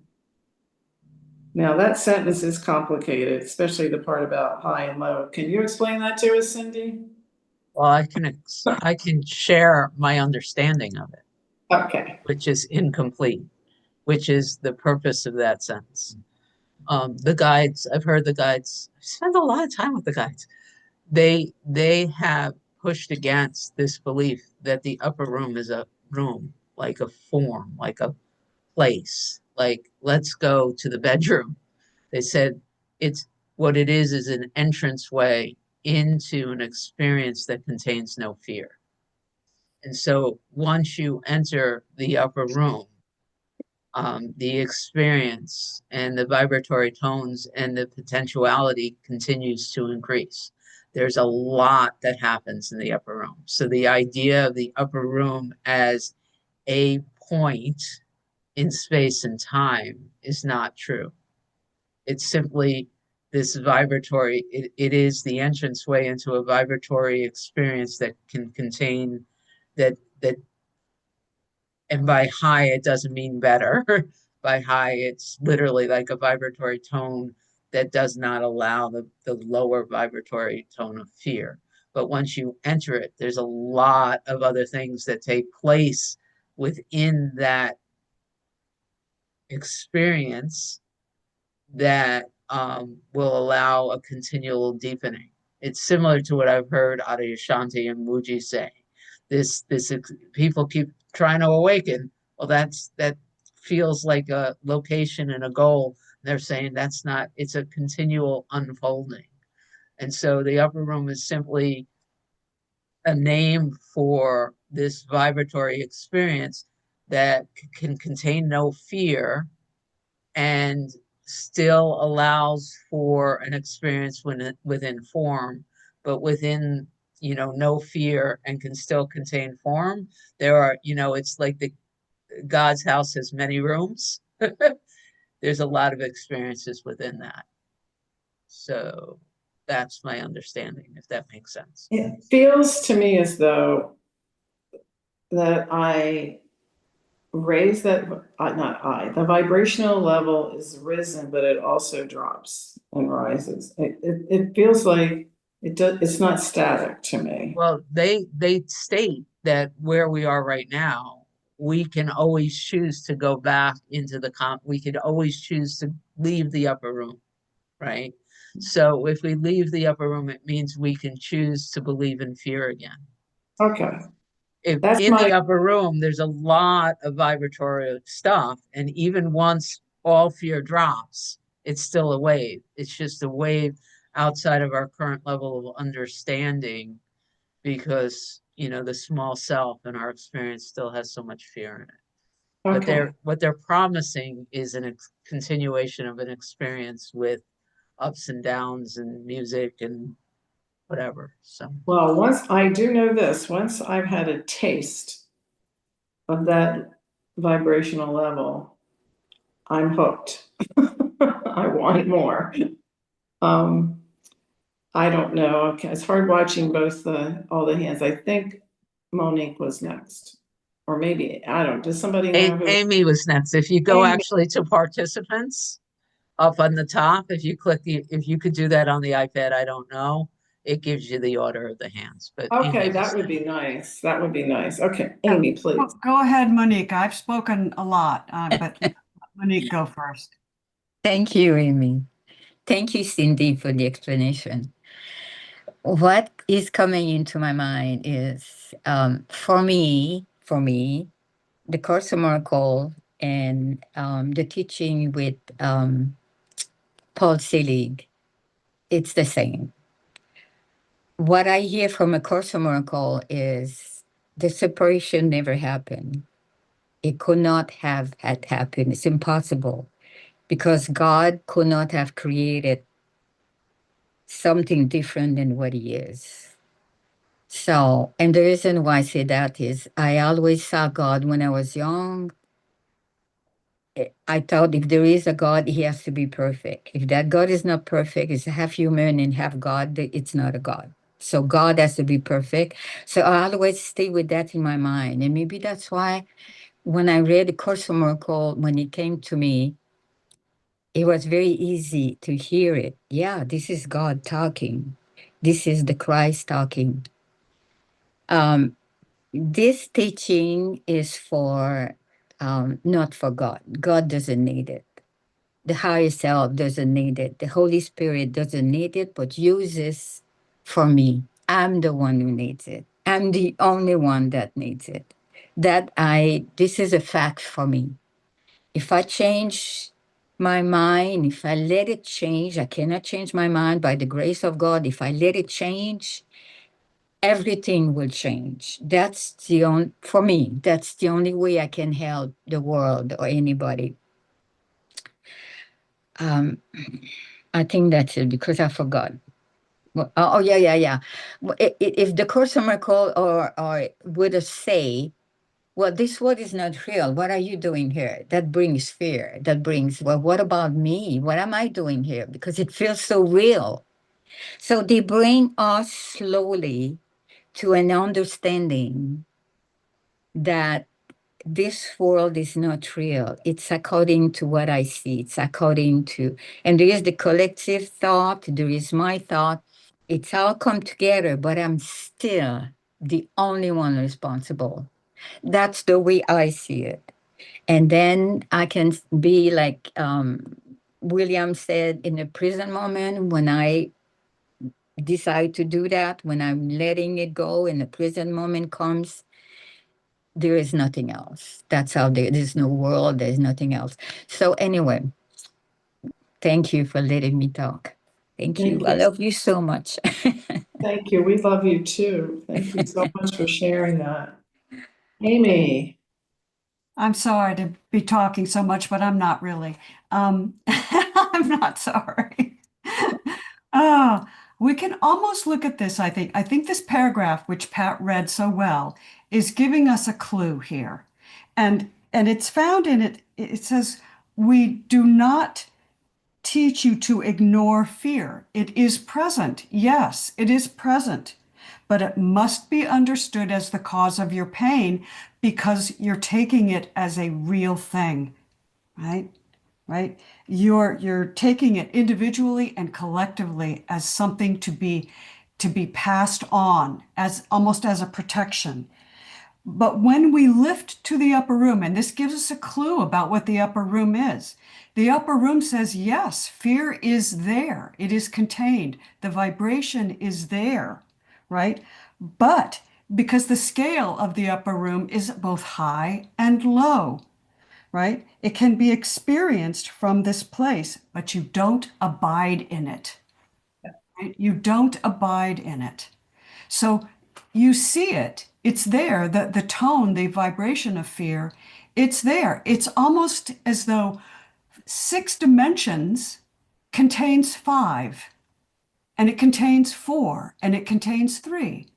Now that sentence is complicated, especially the part about high and low. Can you explain that to us, Cindy? Well, I can share my understanding of it, Okay. which is incomplete, which is the purpose of that sentence. The guides, I've heard the guides, I spend a lot of time with the guides. They have pushed against this belief that the upper room is a room, like a form, like a place, like let's go to the bedroom. They said it's what it is an entranceway into an experience that contains no fear. And so once you enter the upper room, the experience and the vibratory tones and the potentiality continues to increase. There's a lot that happens in the upper room. So the idea of the upper room as a point in space and time is not true. It's simply this vibratory, it is the entranceway into a vibratory experience that can contain that, and by high, it doesn't mean better. By high, it's literally like a vibratory tone that does not allow the lower vibratory tone of fear. But once you enter it, there's a lot of other things that take place within that experience that will allow a continual deepening. It's similar to what I've heard Adyashanti and Mooji say. This people keep trying to awaken. Well, that feels like a location and a goal. They're saying that's not. It's a continual unfolding. And so the upper room is simply a name for this vibratory experience that can contain no fear and still allows for an experience within form, but within, no fear, and can still contain form. There are, it's like the God's house has many rooms. There's a lot of experiences within that. So that's my understanding, if that makes sense. It feels to me as though that I raise that, the vibrational level is risen, but it also drops and rises. It feels like it's not static to me. Well, they state that where we are right now, we can always choose to go back into we could always choose to leave the upper room, right? So if we leave the upper room, it means we can choose to believe in fear again. Okay. If That's in the my- upper room, there's a lot of vibratory stuff, and even once all fear drops, it's still a wave. It's just a wave outside of our current level of understanding, because the small self in our experience still has so much fear in it. But Okay. what they're promising is a continuation of an experience with ups and downs and music and whatever. So Well, once I've had a taste of that vibrational level, I'm hooked. I want more. I don't know. Okay, it's hard watching all the hands. I think Monique was next. Or maybe, I don't, does somebody know who? Amy was next. If you go Amy. actually to participants up on the top, if you could do that on the iPad, I don't know. It gives you the order of the hands, but Okay, Amy that was would be next. nice. That would be nice. Okay, Amy, please. Go ahead, Monique. I've spoken a lot, but Monique, go first. Thank you, Amy. Thank you, Cindy, for the explanation. What is coming into my mind is, for me, the Course in Miracles and the teaching with Paul Selig, it's the same. What I hear from A Course in Miracles is the separation never happened. It could not have had happened. It's impossible, because God could not have created something different than what he is. So, and the reason why I say that is I always saw God when I was young. I thought if there is a God, he has to be perfect. If that God is not perfect, it's half human and half God, it's not a God. So God has to be perfect. So I always stay with that in my mind. And maybe that's why when I read the Course in Miracles, when it came to me, it was very easy to hear it. Yeah, this is God talking. This is the Christ talking. This teaching is for, not for God. God doesn't need it. The higher self doesn't need it. The Holy Spirit doesn't need it, but uses for me. I'm the one who needs it. I'm the only one that needs it. This is a fact for me. If I change my mind, if I let it change, I cannot change my mind by the grace of God. If I let it change, everything will change. For me, that's the only way I can help the world or anybody. I think that's it, because I forgot. Well, yeah. If the Course in Miracles or would say, well, this world is not real. What are you doing here? That brings fear. That brings, well, what about me? What am I doing here? Because it feels so real. So they bring us slowly to an understanding that this world is not real. It's according to what I see. It's according to, and there is the collective thought, there is my thought. It's all come together, but I'm still the only one responsible. That's the way I see it. And then I can be like William said, in a prison moment, when I decide to do that, when I'm letting it go and the prison moment comes, there is nothing else. That's how there's no world, there's nothing else. So anyway, thank you for letting me talk. Thank Thank you. I you. love you so much. Thank you. We love you too. Thank you so much for sharing that. Amy, I'm sorry to be talking so much, but I'm not really. I'm not sorry. Ah, we can almost look at this, I think. I think this paragraph, which Pat read so well, is giving us a clue here. And it's found in it, it says, we do not teach you to ignore fear. It is present. Yes, it is present, but it must be understood as the cause of your pain because you're taking it as a real thing, right? Right? You're taking it individually and collectively as something to be passed on as almost as a protection. But when we lift to the upper room, and this gives us a clue about what the upper room is, the upper room says, yes, fear is there. It is contained. The vibration is there, right? But because the scale of the upper room is both high and low, right? It can be experienced from this place, but you don't abide in it, right? You don't abide in it. So you see it, it's there, the tone, the vibration of fear, it's there. It's almost as though 6 dimensions contains 5, and it contains 4, and it contains 3.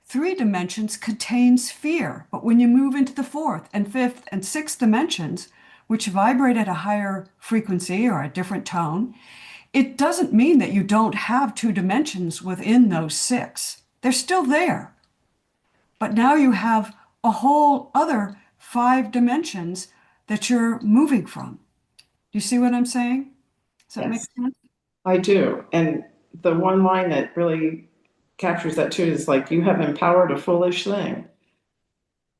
3 dimensions contains fear, but when you move into the 4th and 5th and 6th dimensions, which vibrate at a higher frequency or a different tone, it doesn't mean that you don't have 2 dimensions within those 6. They're still there. But now you have a whole other 5 dimensions that you're moving from. Do you see what I'm saying? Does that make yes, sense? I do. And the one line that really captures that too is like, you have empowered a foolish thing.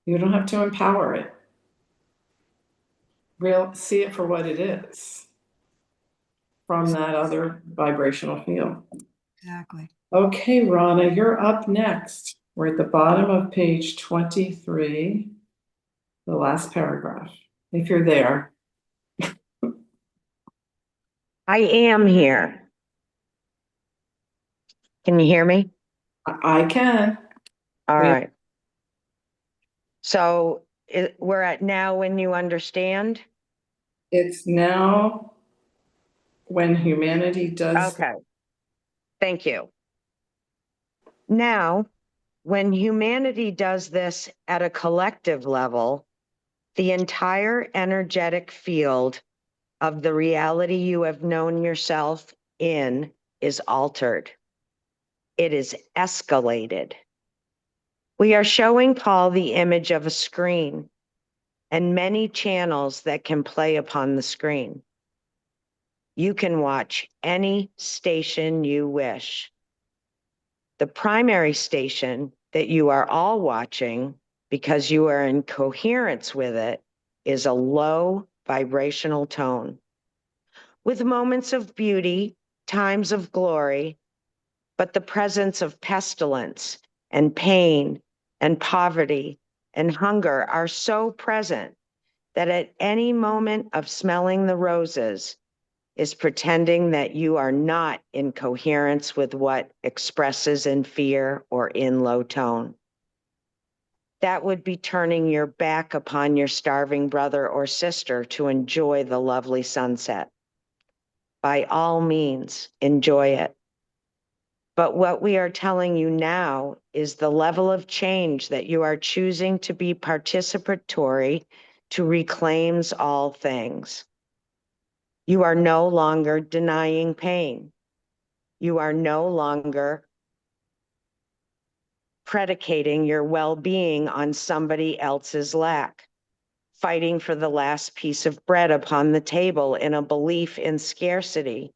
You don't have to empower it. See it for what it is from that other vibrational field. Exactly. Okay, Rana, you're up next. We're at the bottom of page 23, the last paragraph, if you're there. I am here. Can you hear me? I can. All Yeah. right. So we're at now when you understand? It's now when humanity does. Okay. Thank you. Now, when humanity does this at a collective level, the entire energetic field of the reality you have known yourself in is altered. It is escalated. We are showing Paul the image of a screen and many channels that can play upon the screen. You can watch any station you wish. The primary station that you are all watching, because you are in coherence with it, is a low vibrational tone, with moments of beauty, times of glory, but the presence of pestilence and pain and poverty and hunger are so present that at any moment of smelling the roses is pretending that you are not in coherence with what expresses in fear or in low tone. That would be turning your back upon your starving brother or sister to enjoy the lovely sunset. By all means, enjoy it. But what we are telling you now is the level of change that you are choosing to be participatory to reclaims all things. You are no longer denying pain. You are no longer predicating your well-being on somebody else's lack, fighting for the last piece of bread upon the table in a belief in scarcity.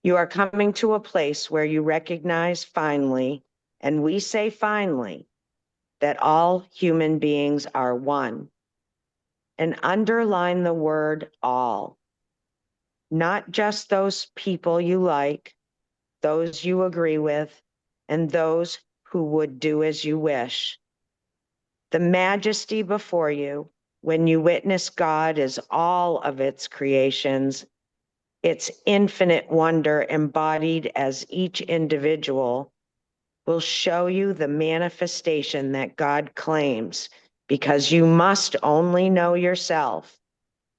You are coming to a place where you recognize finally, and we say finally, that all human beings are one. And underline the word all. Not just those people you like, those you agree with, and those who would do as you wish. The majesty before you, when you witness God as all of its creations, its infinite wonder embodied as each individual, will show you the manifestation that God claims, because you must only know yourself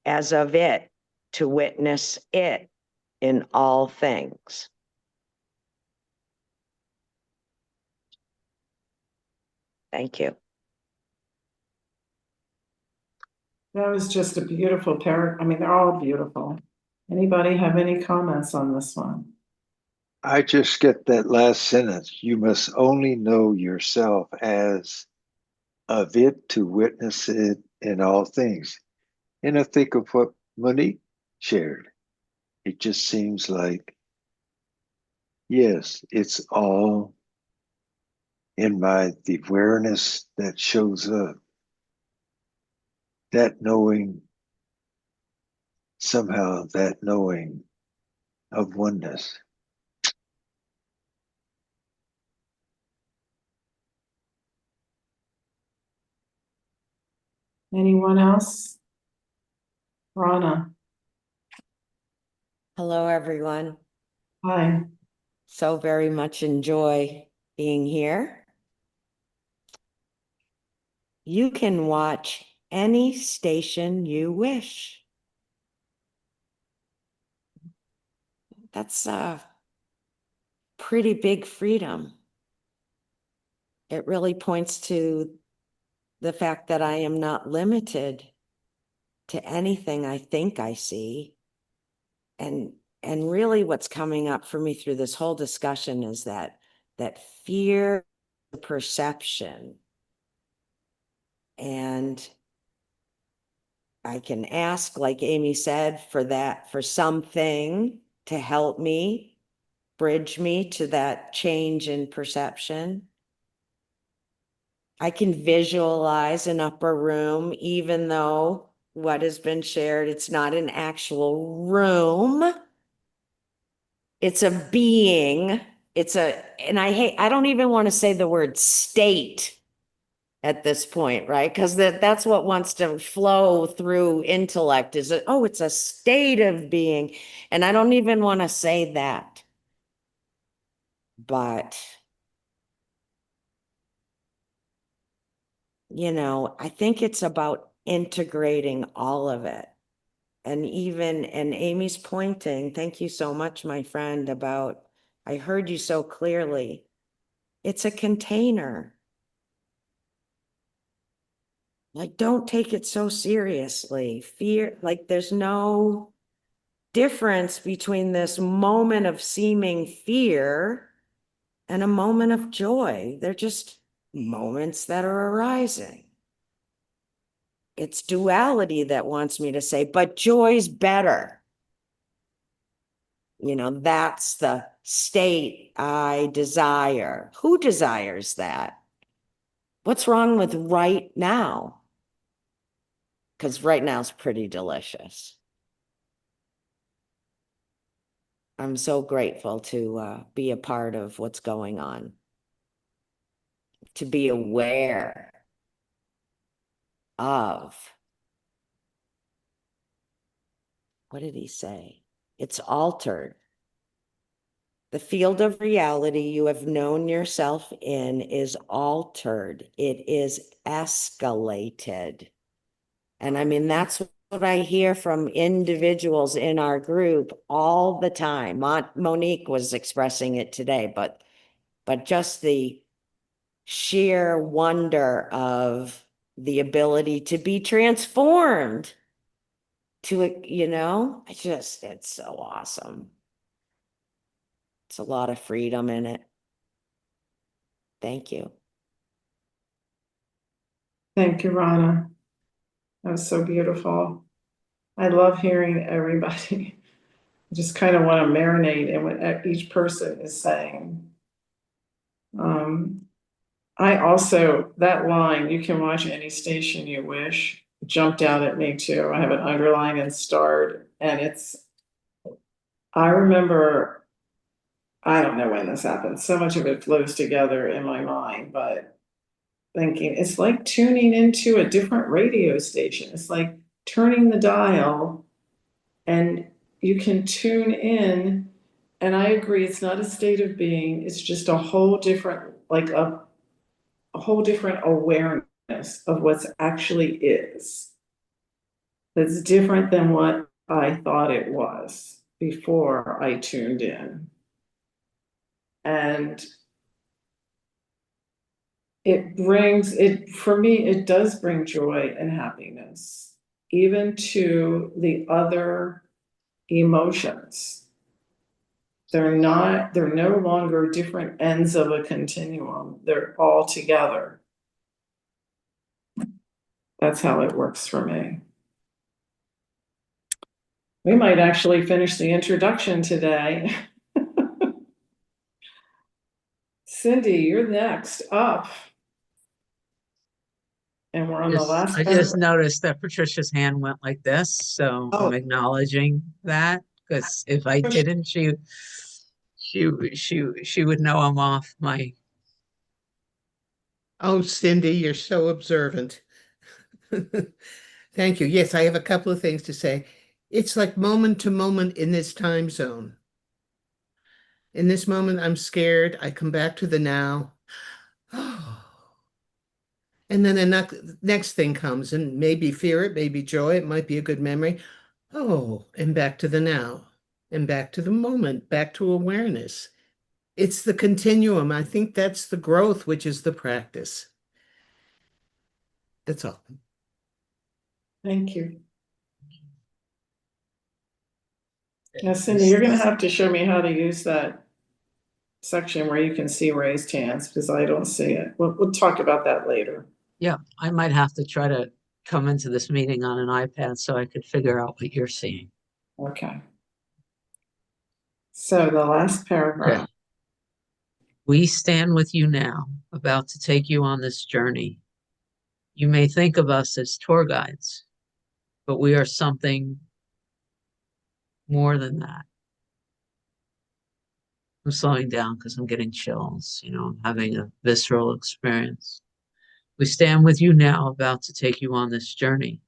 as of it to witness it in all things. Thank you. That was just a beautiful I mean, they're all beautiful. Anybody have any comments on this one? I just get that last sentence. You must only know yourself as of it to witness it in all things. And I think of what Monique shared. It just seems like, yes, it's all in the awareness that shows up, that knowing, somehow that knowing of oneness. Anyone else? Rana, Hello, everyone. hi. So very much enjoy being here. You can watch any station you wish. That's a pretty big freedom. It really points to the fact that I am not limited to anything I think I see. And really what's coming up for me through this whole discussion is that fear, perception. And I can ask, like Amy said, for something to help me, bridge me to that change in perception. I can visualize an upper room, even though what has been shared, it's not an actual room. It's a being. And I don't even want to say the word state at this point, right? Because that's what wants to flow through intellect is that, oh, it's a state of being. And I don't even want to say that. But, I think it's about integrating all of it. And Amy's pointing, thank you so much, my friend, I heard you so clearly. It's a container. Like, don't take it so seriously. Fear, like there's no difference between this moment of seeming fear and a moment of joy. They're just moments that are arising. It's duality that wants me to say, but joy's better. That's the state I desire. Who desires that? What's wrong with right now? Because right now is pretty delicious. I'm so grateful to be a part of what's going on, to be aware of, what did he say? It's altered. The field of reality you have known yourself in is altered. It is escalated. And I mean, that's what I hear from individuals in our group all the time. Monique was expressing it today, but just the sheer wonder of the ability to be transformed to it, it's so awesome. It's a lot of freedom in it. Thank you. Thank you, Rana. That was so beautiful. I love hearing everybody. I just kind of want to marinate in what each person is saying. I also, that line, you can watch any station you wish, jumped out at me too. I have it underlined and starred, and I remember, I don't know when this happened. So much of it flows together in my mind, but thinking it's like tuning into a different radio station. It's like turning the dial and you can tune in, and I agree, it's not a state of being, it's just a whole different, like a whole different awareness of what's actually is. That's different than what I thought it was before I tuned in. And for me, it does bring joy and happiness, even to the other emotions. They're no longer different ends of a continuum. They're all together. That's how it works for me. We might actually finish the introduction today. Cindy, you're next up. And we're on the last I paragraph. just noticed that Patricia's hand went like this, so Oh. I'm acknowledging that, because if I didn't, she would know I'm off my. Oh, Cindy, you're so observant. Thank you. Yes, I have a couple of things to say. It's like moment to moment in this time zone. In this moment, I'm scared. I come back to the now. And then the next thing comes, and maybe fear, it may be joy, it might be a good memory. Oh, and back to the now, and back to the moment, back to awareness. It's the continuum. I think that's the growth, which is the practice. That's all. Thank you. Now, Cindy, you're going to have to show me how to use that section where you can see raised hands, because I don't see it. We'll talk about that later. Yeah, I might have to try to come into this meeting on an iPad so I could figure out what you're seeing. Okay. So the last paragraph. Okay. We stand with you now, about to take you on this journey. You may think of us as tour guides, but we are something more than that. I'm slowing down because I'm getting chills, I'm having a visceral experience. We stand with you now, about to take you on this journey.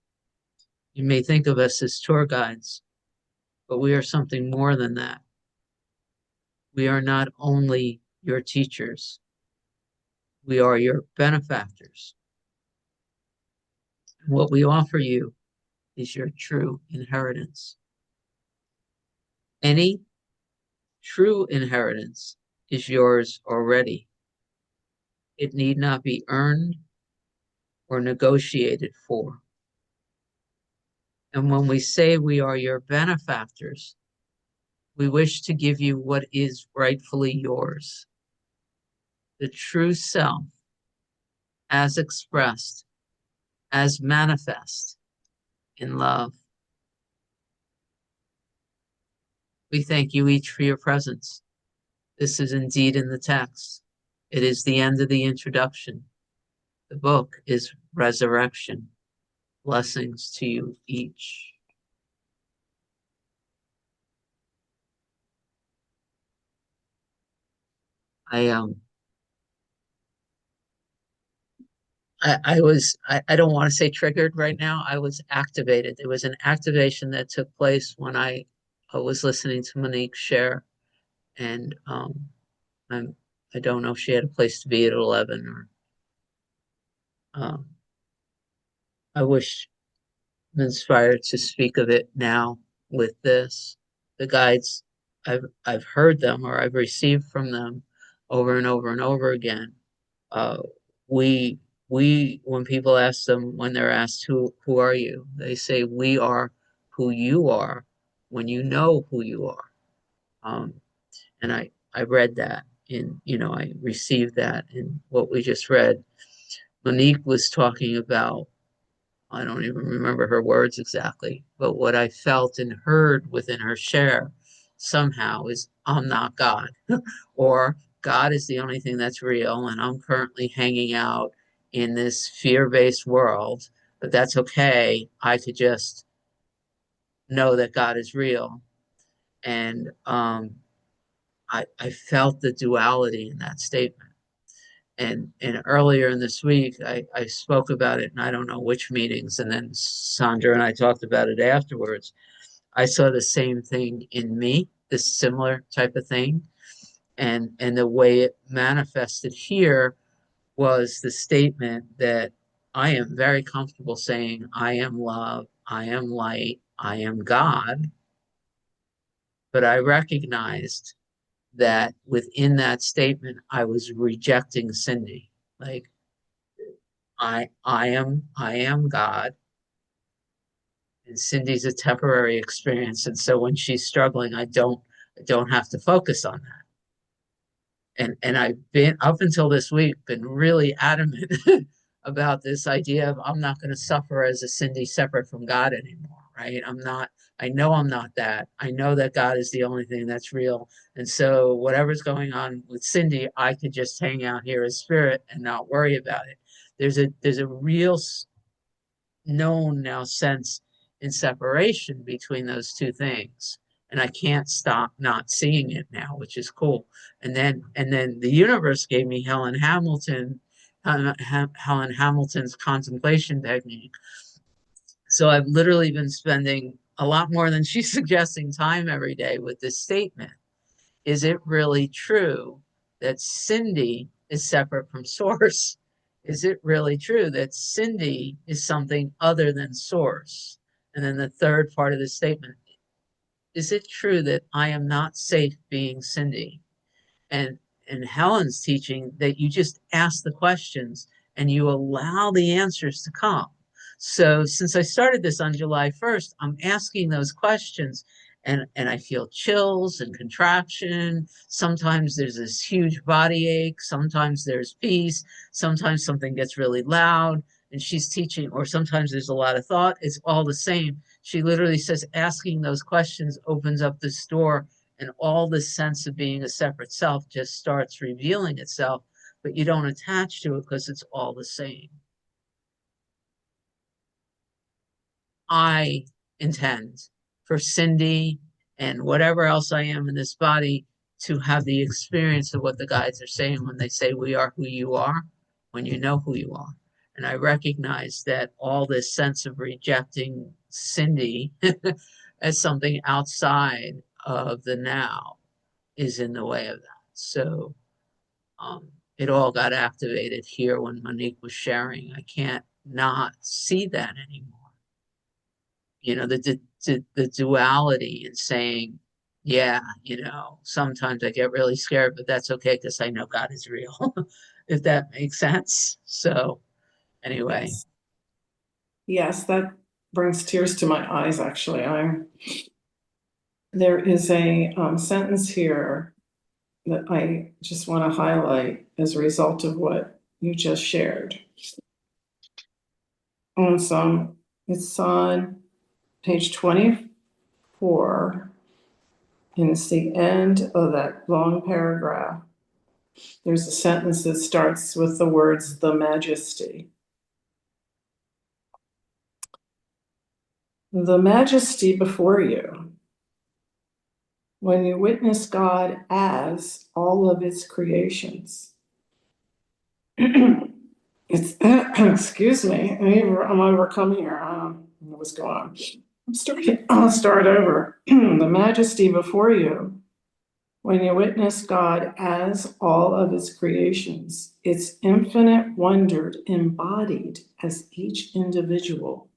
You may think of us as tour guides, but we are something more than that. We are not only your teachers, we are your benefactors. And what we offer you is your true inheritance. Any true inheritance is yours already. It need not be earned or negotiated for. And when we say we are your benefactors, we wish to give you what is rightfully yours. The true self, as expressed, as manifest in love. We thank you each for your presence. This is indeed in the text. It is the end of the introduction. The book is Resurrection. Blessings to you each. I don't want to say triggered right now. I was activated. There was an activation that took place when I was listening to Monique share, and I don't know if she had a place to be at 11 or. I wish I'm inspired to speak of it now with this. The guides, I've heard them or I've received from them over and over and over again. We when people ask them, when they're asked who are you, they say we are who you are when you know who you are. And I read that I received that in what we just read. Monique was talking about, I don't even remember her words exactly, but what I felt and heard within her share somehow is, I'm not God, or God is the only thing that's real, and I'm currently hanging out in this fear-based world, but that's okay. I could just know that God is real. And I felt the duality in that statement. And earlier in this week, I spoke about it, and I don't know which meetings, and then Sandra and I talked about it afterwards. I saw the same thing in me, this similar type of thing. And the way it manifested here was the statement that I am very comfortable saying, I am love, I am light, I am God. But I recognized that within that statement, I was rejecting Cindy. Like, I am God, and Cindy's a temporary experience. And so when she's struggling, I don't have to focus on that. And I've been, up until this week, been really adamant about this idea of I'm not going to suffer as a Cindy separate from God anymore, right? I know I'm not that. I know that God is the only thing that's real. And so whatever's going on with Cindy, I could just hang out here as spirit and not worry about it. There's a real known now sense in separation between those two things. And I can't stop not seeing it now, which is cool. And then the universe gave me Helen Hamilton's contemplation technique. So I've literally been spending a lot more than she's suggesting time every day with this statement. Is it really true that Cindy is separate from source? Is it really true that Cindy is something other than source? And then the third part of the statement, is it true that I am not safe being Cindy? And Helen's teaching that you just ask the questions and you allow the answers to come. So since I started this on July 1st, I'm asking those questions and I feel chills and contraction. Sometimes there's this huge body ache. Sometimes there's peace. Sometimes something gets really loud and she's teaching, or sometimes there's a lot of thought. It's all the same. She literally says asking those questions opens up this door and all this sense of being a separate self just starts revealing itself, but you don't attach to it because it's all the same. I intend for Cindy and whatever else I am in this body to have the experience of what the guides are saying when they say we are who you are, when you know who you are. And I recognize that all this sense of rejecting Cindy as something outside of the now is in the way of that. So it all got activated here when Monique was sharing. I can't not see that anymore. You know, the duality in saying, yeah, you know, sometimes I get really scared, but that's okay because I know God is real, if that makes sense. So anyway. Yes, that brings tears to my eyes, actually. There is a sentence here that I just want to highlight as a result of what you just shared. And so it's on page 24, and it's the end of that long paragraph. There's a sentence that starts with the words, the majesty. The majesty before you. When you witness God as all of its creations. It's excuse me, I'm overcoming here. I don't know what's going on. I'll start over. The majesty before you. When you witness God as all of its creations, its infinite wonder embodied as each individual.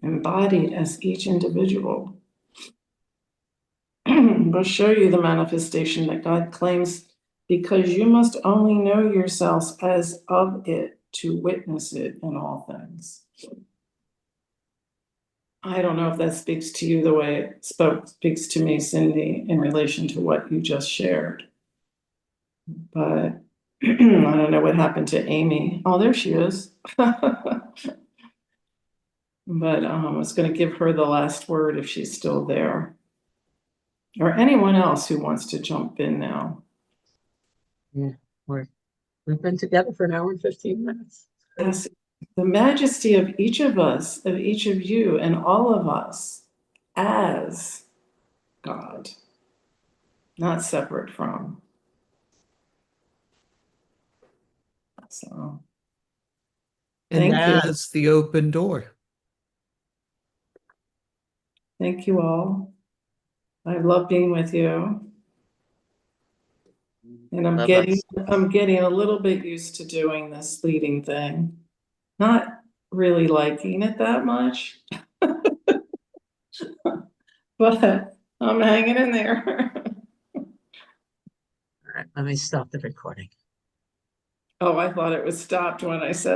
Embodied as each individual. Will show you the manifestation that God claims, because you must only know yourselves as of it to witness it in all things. I don't know if that speaks to you the way it speaks to me, Cindy, in relation to what you just shared. But I don't know what happened to Amy. Oh, there she is. But I was going to give her the last word if she's still there. Or anyone else who wants to jump in now. Yeah, we've been together for an hour and 15 minutes. Yes, the majesty of each of us, of each of you, and all of us as God, not separate from. So, And thank you. as the open door. Thank you all. I love being with you. And I'm Love getting, us. I'm getting a little bit used to doing this leading thing. Not really liking it that much. But I'm hanging in there. All right, let me stop the recording. Oh, I thought it was stopped when I said